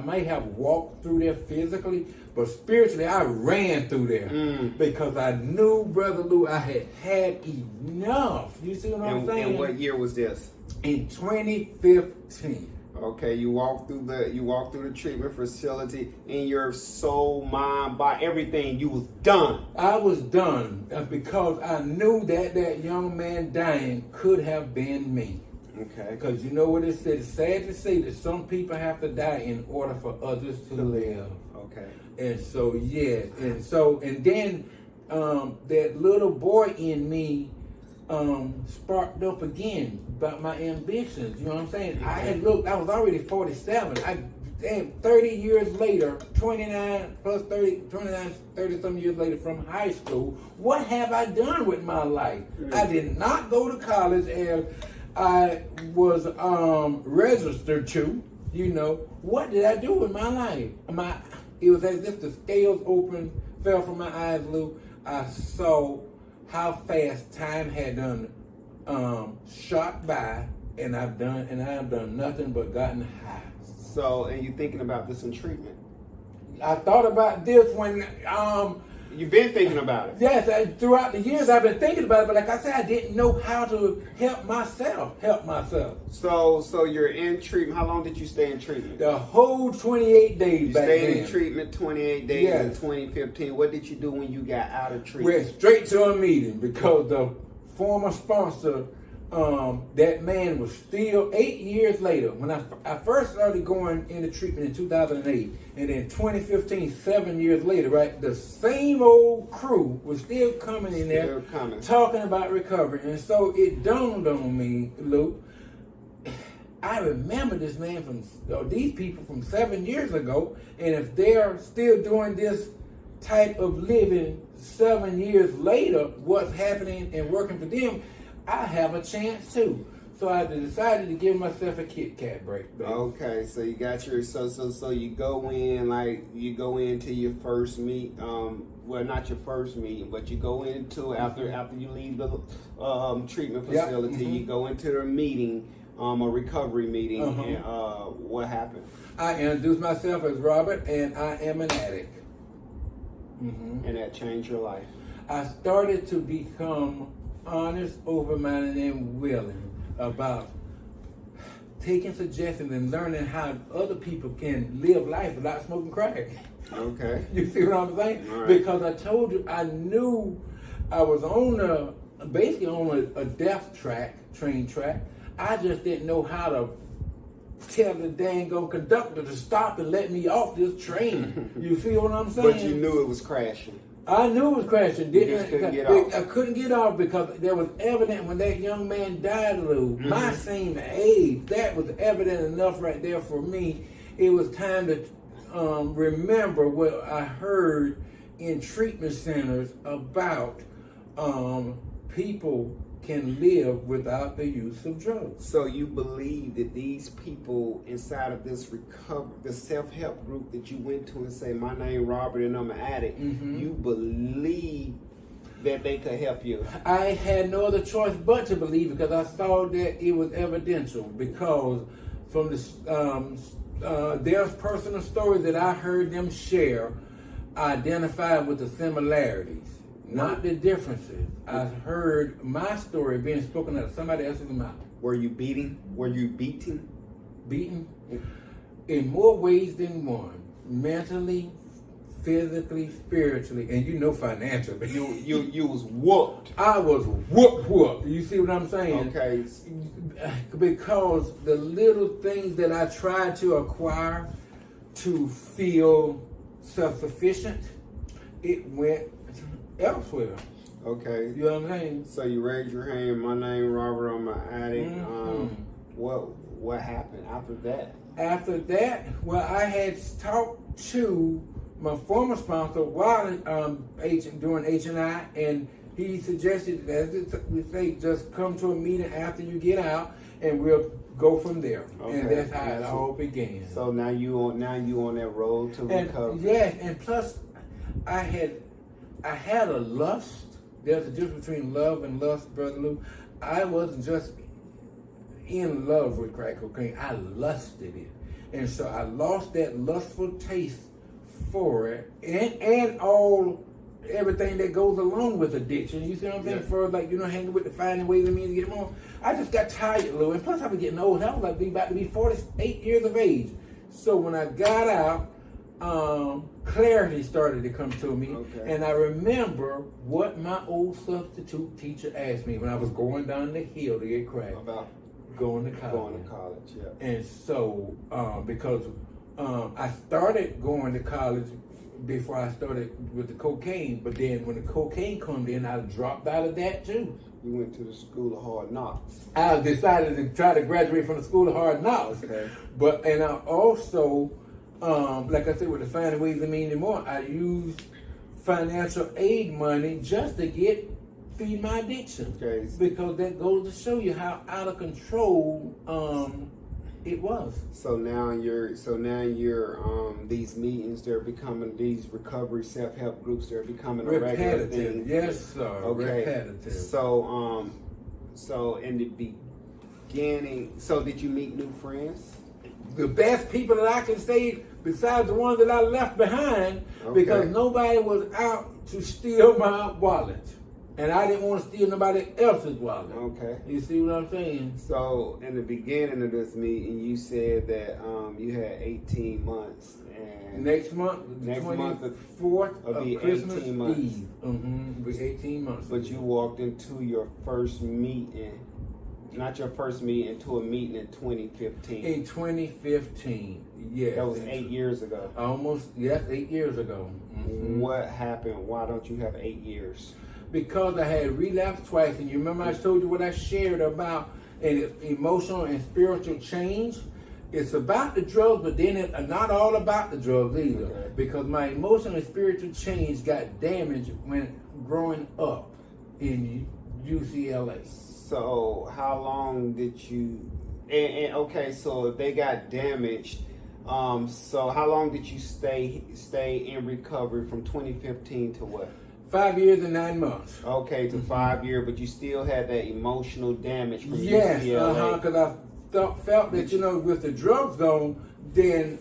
might have walked through there physically, but spiritually I ran through there because I knew, Brother Lou, I had enough. You see what I'm saying? And what year was this? In 2015. Okay, you walked through the treatment facility in your soul, mind, body, everything. You was done. I was done because I knew that young man dying could have been me. Okay. Because you know what it said? It's sad to say that some people have to die in order for others to live. Okay. And so, yeah. And then that little boy in me sparked up again about my ambitions. You know what I'm saying? I was already 47. 30 years later, 29 plus 30 some years later from high school, what have I done with my life? I did not go to college, and I was registered to, you know. What did I do with my life? It was as if the scales fell from my eyes, Lou. I saw how fast time had done shot by, and I have done nothing but gotten high. So, and you thinking about this in treatment? I thought about this when you've been thinking about it. Yes, throughout the years I've been thinking about it, but like I said, I didn't know how to help myself. So you're in treatment. How long did you stay in treatment? The whole 28 days. You back stayed then. in treatment 28 days in 2015. What did you do when you got out of treatment? Went straight to a meeting because the former sponsor, that man was still 8 years later. When I first started going into treatment in 2008, and then 2015, 7 years later, right, the same old crew was still coming in there, talking about recovery. And so it dawned on me, Luke, I remember this man these people from 7 years ago, and if they're still doing this type of living 7 years later, what's happening and working for them, I have a chance too. So I decided to give myself a Kit Kat break. Baby. Okay, so you got your so you go into your first meet. Well, not your first meeting, but you go into after you leave the treatment facility. Yep. You go into the meeting, a recovery meeting, and what happened? I introduced myself as Robert, and I am an addict. And that changed your life. I started to become honest, open-minded, and willing about taking suggestions and learning how other people can live life without smoking crack. Okay. You see what I'm saying? All right. Because I told you, I knew I was basically on a train track. I just didn't know how to tell the dang old conductor to stop and let me off this train. You see what I'm saying? But you knew it was crashing. I knew it was crashing. You just couldn't get off. I couldn't get off because there was evident when that young man died, Lou, my same age. That was evident enough right there for me. It was time to remember what I heard in treatment centers about people can live without the use of drugs. So you believe that these people inside of this the self-help group that you went to and say, my name Robert and I'm an addict, you believe that they could help you? I had no other choice but to believe because I saw that it was evidential because from there's personal stories that I heard them share, I identified with the similarities. Not the differences. I heard my story being spoken out of somebody else's mouth. Were you beaten? Were you beaten? Beaten? In more ways than one. Mentally, physically, spiritually, and financially. You was whooped. I was whooped. You see what I'm saying? Okay. Because the little things that I tried to acquire to feel self-sufficient, it went elsewhere. Okay. You know what I'm saying? So you raised your hand, my name Robert, I'm an addict. What happened after that? After that, well, I had talked to my former sponsor while doing H&I, and he suggested, as we say, just come to a meeting after you get out, and we'll go from there. Okay. And that's how it all began. So now you on that road to recovery. Yes, and plus, I had a lust. There's a difference between love and lust, Brother Lou. I wasn't just in love with crack cocaine. I lusted it. And so I lost that lustful taste for it and everything that goes along with addiction. You see what I'm saying? For hanging with the finding ways and means to get more. I just got tired, Lou. And plus I was getting old. I was about to be 48 years of age. So when I got out, clarity started to come to me, and I remember what my old substitute teacher asked me when I was going down the hill to get crack. About going to college. Going to college, yeah. And so, because I started going to college before I started with the cocaine, but then when the cocaine came in, I dropped out of that too. You went to the School of Hard Knocks. I decided to try to graduate from the School of Hard Knocks. Okay. And I also, like I said, with the finding ways and means more, I used financial aid money just to feed my addiction. Okay. Because that goes to show you how out of control it was. So now you're these meetings, they're becoming these recovery self-help groups, they're becoming a regular thing. Yes, sir. Okay. Repetitive. So in the beginning, so did you meet new friends? The best people that I can say, besides the ones that I left behind, because nobody was out to steal my wallet. And I didn't want to steal nobody else's wallet. Okay. You see what I'm saying? So, in the beginning of this meeting, you said that you had 18 months. And next month, the 24th of Christmas 18 months. Eve. It'll be 18 months. But you walked into your first meeting, not your first meeting, into a meeting in 2015. In 2015, yes. That was 8 years ago. Almost, yes, 8 years ago. Mm-hmm. What happened? Why don't you have 8 years? Because I had relapsed twice, and you remember I told you what I shared about and it's emotional and spiritual change. It's about the drugs, but then it's not all about the drugs either. Okay. Because my emotional and spiritual change got damaged when growing up in UCLA. So how long did you? And okay, so if they got damaged, so how long did you stay in recovery from 2015 to what? 5 years and 9 months. Okay, to 5 years, but you still had that emotional damage from Yes, UCLA. because I felt that, you know, with the drugs gone, then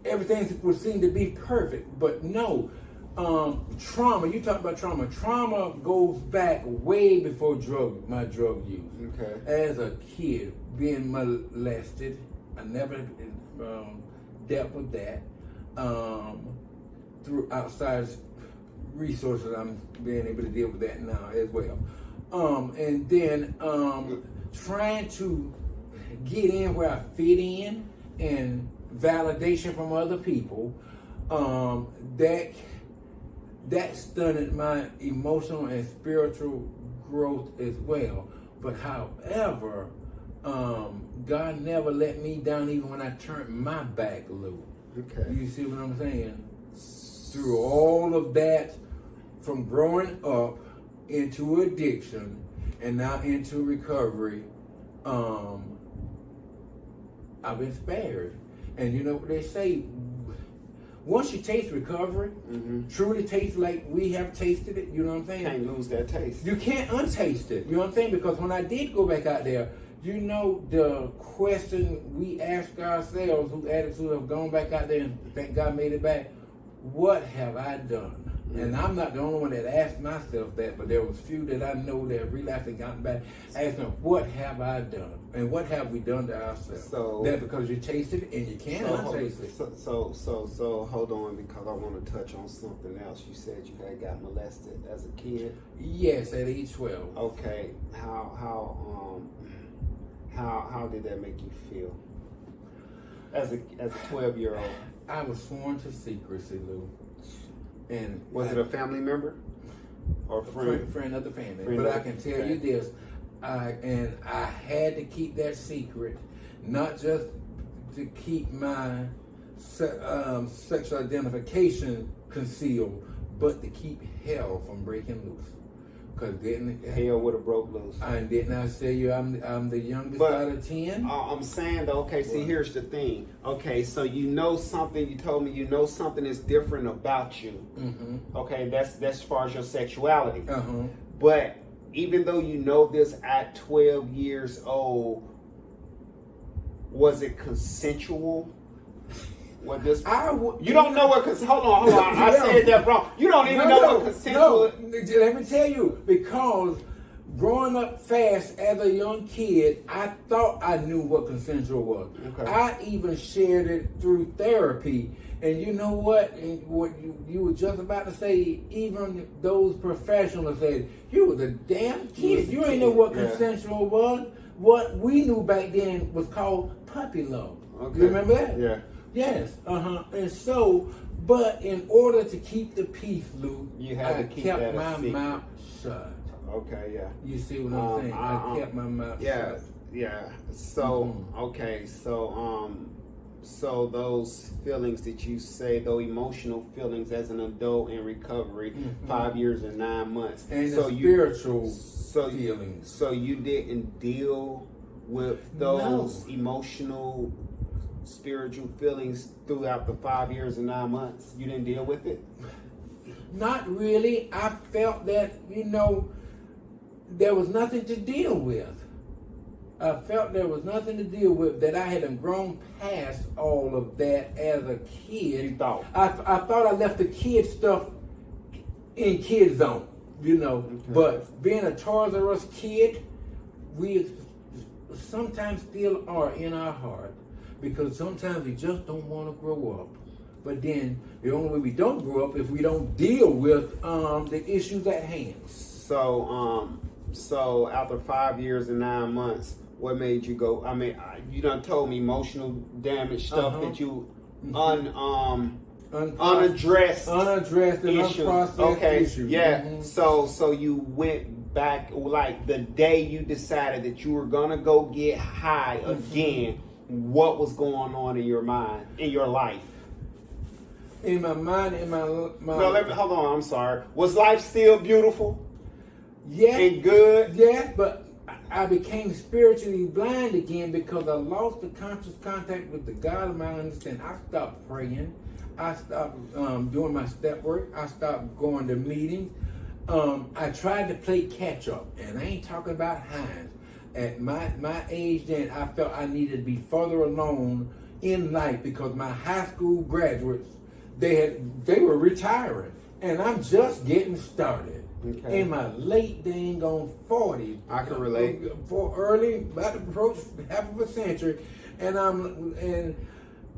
everything would seem to be perfect. But no, trauma, you talk about trauma. Trauma goes back way before my drug use. Okay. As a kid, being molested, I never dealt with that. Through outside resources, I'm being able to deal with that now as well. And then trying to get in where I fit in and validation from other people, that stunted my emotional and spiritual growth as well. But however, God never let me down even when I turned my back loose. Okay. You see what I'm saying? Through all of that, from growing up into addiction and now into recovery, I've been spared. And you know what they say, once you taste recovery, truly taste like we have tasted it, you know what I'm saying? Can't lose that taste. You can't untaste it, you know what I'm saying? Because when I did go back out there, you know the question we ask ourselves, who addicts who have gone back out there and thank God made it back, what have I done? And I'm not the only one that asked myself that, but there was few that I know that have relapsed and gotten back, asking, what have I done? And what have we done to ourselves? So that because you tasted it and you can't untaste it. So hold on, because I want to touch on something else. You said you had got molested as a kid. Yes, at age 12. Okay, how did that make you feel as a 12-year-old? I was sworn to secrecy, Lou. And was it a family member or friend? Friend of the family. Friend but of I can tell you this, I had to keep that secret, not just to keep my sexual identification concealed, but to keep hell from breaking loose. Because hell would have broke loose. Didn't I say you I'm the youngest out of 10? I'm saying though, okay, see, here's the thing. Okay, so you know something, you told me you know something is different about you. Okay, that's as far as your sexuality. But even though you know this at 12 years old, was it consensual? What this? You don't know what? Hold on. I said that wrong. You don't even know what consensual. No, let me tell you, because growing up fast as a young kid, I thought I knew what consensual was. Okay. I even shared it through therapy. And you know what? And what you were just about to say, even those professionals said, you was a damn kid. You ain't know what consensual was. What we knew back then was called puppy love. Okay. You remember that? Yeah. Yes, And so, but in order to keep the peace, Lou, you had to keep kept that my secret. mouth shut. Okay, yeah. You see what I'm saying? I kept my mouth shut. Yeah. So, okay, so those feelings that you say, those emotional feelings as an adult in recovery, 5 years and 9 months. And so the spiritual feelings. So you didn't deal with those emotional, spiritual feelings throughout the 5 years and 9 months? You didn't deal with it? Not really. I felt that, there was nothing to deal with. I felt there was nothing to deal with, that I hadn't grown past all of that as a kid. You thought? I thought I left the kid stuff in kid zone, But being a Toys R Us kid, we sometimes still are in our heart, because sometimes we just don't want to grow up. But then the only way we don't grow up is we don't deal with the issues at hand. So after 5 years and 9 months, what made you go? I mean, you done told me emotional damage stuff that you unaddressed and issues. unprocessed issues. Yeah. So you went back, like the day you decided that you were gonna go get high again, what was going on in your mind, in your life? In my mind, No, hold on. I'm sorry. Was life still beautiful? Yes, And good? yes, but I became spiritually blind again because I lost the conscious contact with the God of my understanding. I stopped praying. I stopped doing my step work. I stopped going to meetings. I tried to play catch up, and I ain't talking about Hines. At my age then, I felt I needed to be further along in life because my high school graduates, they were retiring, and I'm just getting started. Okay. In my late dang on 40s. I can relate. For early, about to approach half of a century, and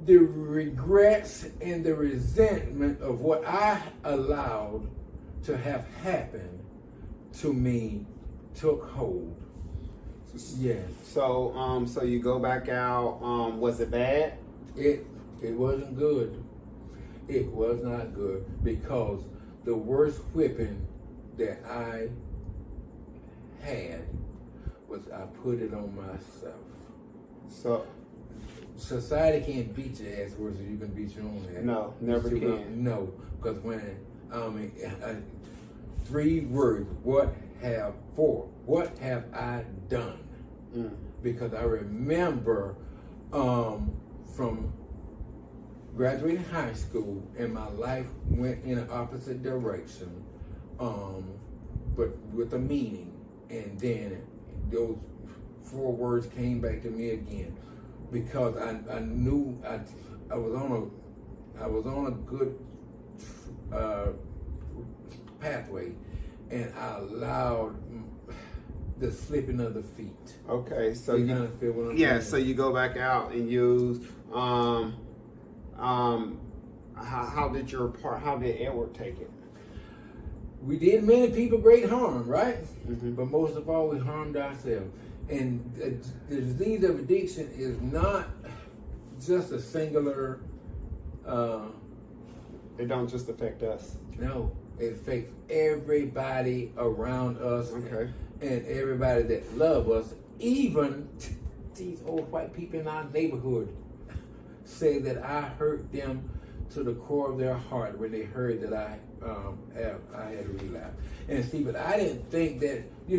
the regrets and the resentment of what I allowed to have happen to me took hold. Yes. So, so you go back out. Was it bad? It wasn't good. It was not good because the worst whipping that I had was I put it on myself. So Society can't beat your ass worse than you can beat your own ass. no, never can. No, because when 3 words, what have I done? Because I remember from graduating high school and my life went in an opposite direction, but with a meaning. And then those 4 words came back to me again because I knew I was on a good pathway, and I allowed the slipping of the feet. Okay, so You kinda feel what I'm saying? so you go back out and use how did Edward take it? We did many people great harm, right? But most of all, we harmed ourselves. And the disease of addiction is not just a singular. It don't just affect us. No, it affects everybody around us, Okay. and everybody that love us. Even these old white people in our neighborhood say that I hurt them to the core of their heart when they heard that I had a relapse. And see, but I didn't think that, I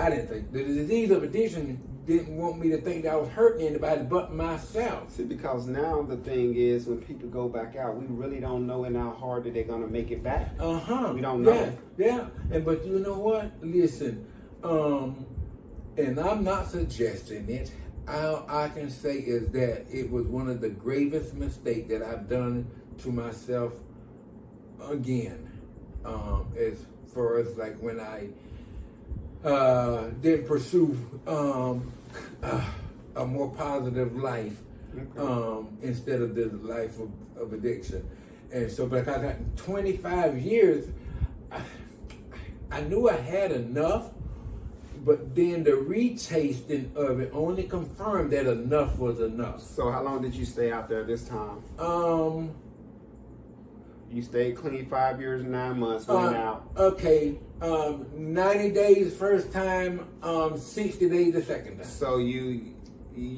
didn't think the disease of addiction didn't want me to think that I was hurting anybody but myself. See, because now the thing is, when people go back out, we really don't know in our heart that they're gonna make it back. We don't know. Yeah. But you know what? Listen, and I'm not suggesting it. All I can say is that it was one of the gravest mistakes that I've done to myself again. As far as like when I didn't pursue a more positive life instead of the life of addiction. And so, but I got 25 years, I knew I had enough, but then the retasting of it only confirmed that enough was enough. So how long did you stay out there this time? You stayed clean 5 years and 9 months, went out. Okay, 90 days first time, 60 days the second time. So you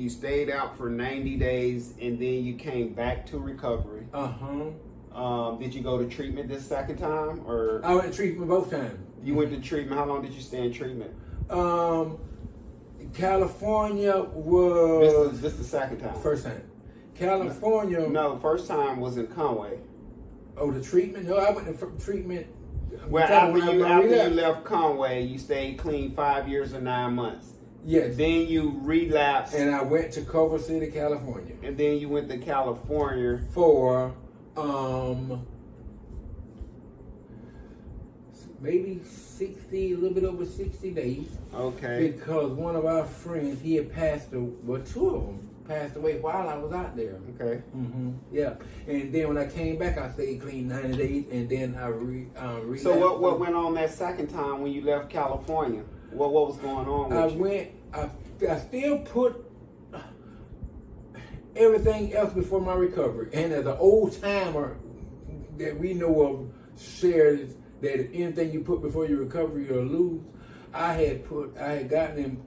stayed out for 90 days and then you came back to recovery. Did you go to treatment this second time, or? I went to treatment both times. You went to treatment. How long did you stay in treatment? California was This the second time. first time. California. No, first time was in Conway. Oh, the treatment? No, I went to treatment. Well, after you left Conway, you stayed clean 5 years and 9 months. Yes. Then you relapsed. And I went to Culver City, California. And then you went to California for maybe 60, a little bit over 60 days. Okay. Because one of our friends, he had passed away, well, 2 of them passed away while I was out there. Okay. Yeah. And then when I came back, I stayed clean 90 days, and then I relapsed. So what went on that second time when you left California? What was going on with you? I still put everything else before my recovery. And as an old timer that we know of shares that anything you put before your recovery, you'll lose. I had gotten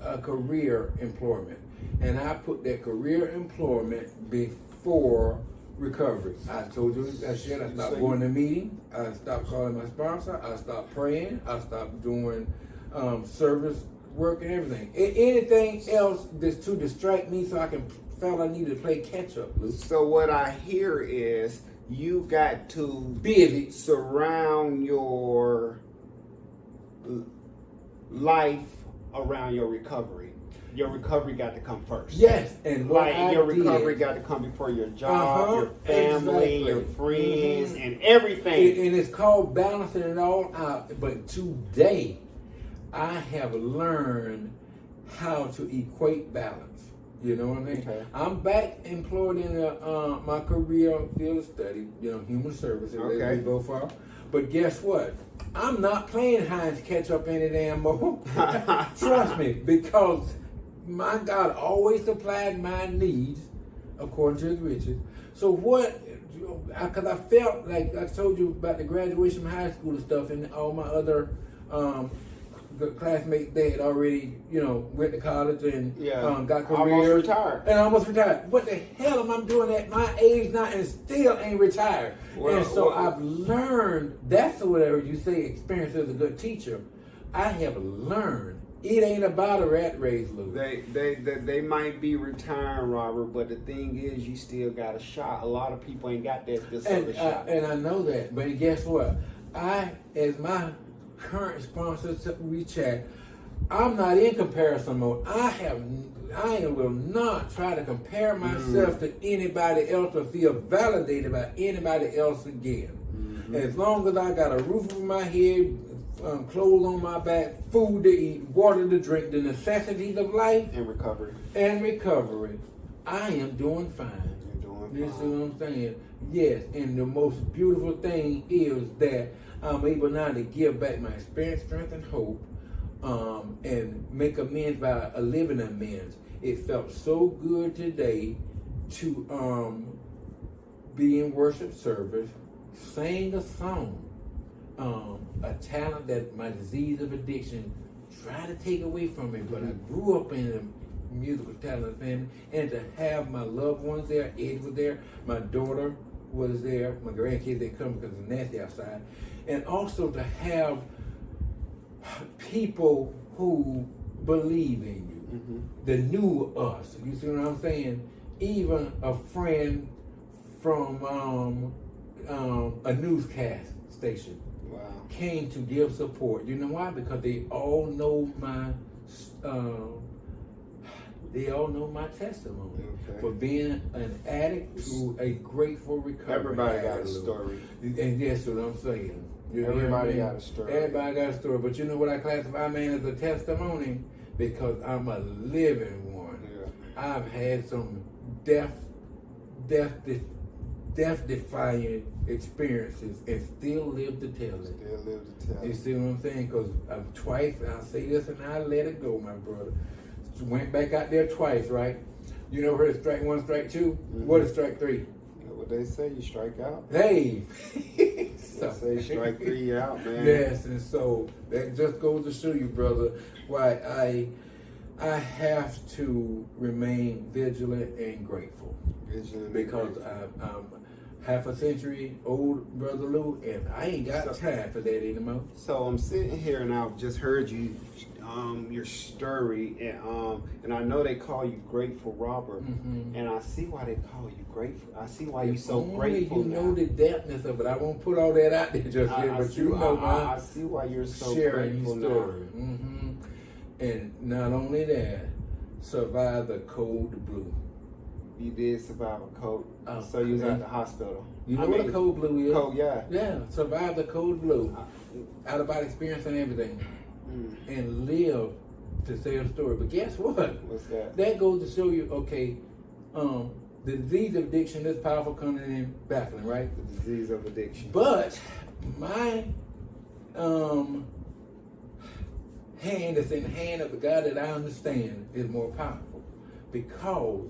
a career employment, and I put that career employment before recovery. I told you, I said I stopped going to meetings, I stopped calling my sponsor, I stopped praying, I stopped doing service work and everything. Anything else that's to distract me so I felt I needed to play catch up, Luke. So what I hear is you got to busy surround your life around your recovery. Your recovery got to come first. Yes, and what I your recovery did, got to come before your job, your family, exactly. your friends, and everything. And it's called balancing it all out. But today, I have learned how to equate balance. You know what I mean? Okay. I'm back employed in my career field of study, human services, Okay. as we both are. But guess what? I'm not playing Heinz ketchup any damn more. Trust me, because my God always supplied my needs according to his riches. So what, because I felt like I told you about the graduation from high school and stuff, and all my other the classmates, they had already, went to college and got careers. Almost retired. And almost retired. What the hell am I doing at my age now and still ain't retired? And so I've learned, that's whatever you say, experience as a good teacher. I have learned it ain't about a rat race, Lou. They might be retiring, Robert, but the thing is, you still got a shot. A lot of people ain't got that other shot. And I know that, but guess what? As my current sponsor to WeChat, I'm not in comparison mode. I will not try to compare myself to anybody else or feel validated by anybody else again. As long as I got a roof over my head, clothes on my back, food to eat, water to drink, the necessities of life And recovery. I am doing fine. You're doing You see fine. what I'm saying? Yes, and the most beautiful thing is that I'm able now to give back my experience, strength, and hope, and make amends by a living amends. It felt so good today to be in worship service, sing a song, a talent that my disease of addiction tried to take away from me, but I grew up in a musical talent family, and to have my loved ones there, Ed was there, my daughter was there, my grandkids, they come because it's nasty outside, and also to have people who believe in you, the new us, you see what I'm saying? Even a friend from a newscast station came to give support. You know why? Because they all know my testimony for being an addict to a grateful recovery. Everybody got a story. And that's what I'm saying. Everybody got a story. Everybody got a story. But you know what I classify man as a testimony? Because I'm a living one. Yeah. I've had some death-defying experiences and still live to tell it. Still live to tell You it. see what I'm saying? Because twice, and I'll say this and I let it go, my brother. Went back out there twice, right? You know where strike one, strike two? What is strike three? What they say, you strike out. Hey! So, they say strike 3, you out, man. Yes, and so that just goes to show you, brother, why I have to remain vigilant and grateful. Because I'm half a century old, Brother Lou, and I ain't got time for that anymore. So I'm sitting here and I've just heard you, your story, and I know they call you Grateful Robert, and I see why they call you Grateful. I see why you're so grateful. You know the depthness of it. I won't put all that out there just yet, but you know, I see why you're so sharing grateful your story. And not only that, survive the cold blue. You did survive a cold, so you was at the hospital. You know what a cold blue is? Cold, yeah. Yeah, survive the cold blue. Out of body experience and everything. And live to tell the story. But guess what? What's that? That goes to show you, okay, the disease of addiction is powerful, cunning, and baffling, right? The disease of addiction. But my hand is in the hand of the God that I understand is more powerful. Because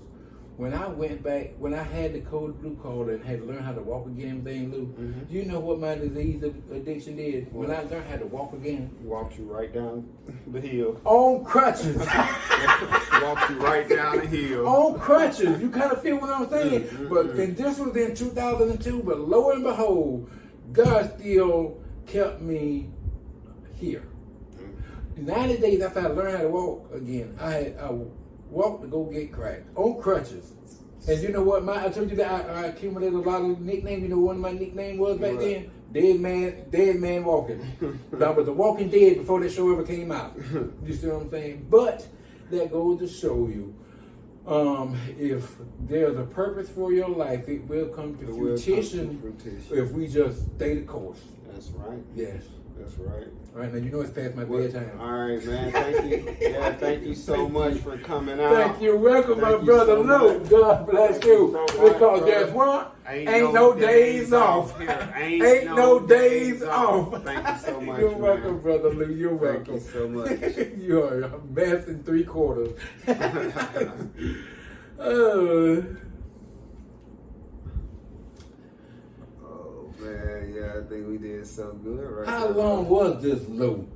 when I went back, when I had the code blue collar and had to learn how to walk again, thing, Lou, Mm-hmm. you know what my disease of addiction did? When I learned how to walk again? Walked you right down the hill. On crutches. Walked you right down the hill. On crutches. You kind of feel what I'm saying? Mm-hmm. But and this was in 2002, but lo and behold, God still kept me here. 90 days after I learned how to walk again, I walked to go get crack on crutches. And you know what? I told you that I accumulated a lot of nicknames. You know what one of my nicknames was back then? Dead man walking. I was a walking dead before that show ever came out. You see what I'm saying? But that goes to show you, if there's a purpose for your life, it will come to fruition if we just stay the course. That's right. Yes. That's right. All right, now you know it's past my bedtime. All right, man. Thank you. Yeah, thank you so much for coming out. Thank you. Welcome, my Thank you brother so Lou. much. God bless Thank you. you so much, Because brother. guess what? Ain't no days off here. Ain't Ain't no no days days off. off. Thank you so much, You're man. welcome, brother Lou. You're Thank welcome. you so much. You are a mess in 3/4. Oh man, yeah, I think we did so good right How now. long was this, Lou?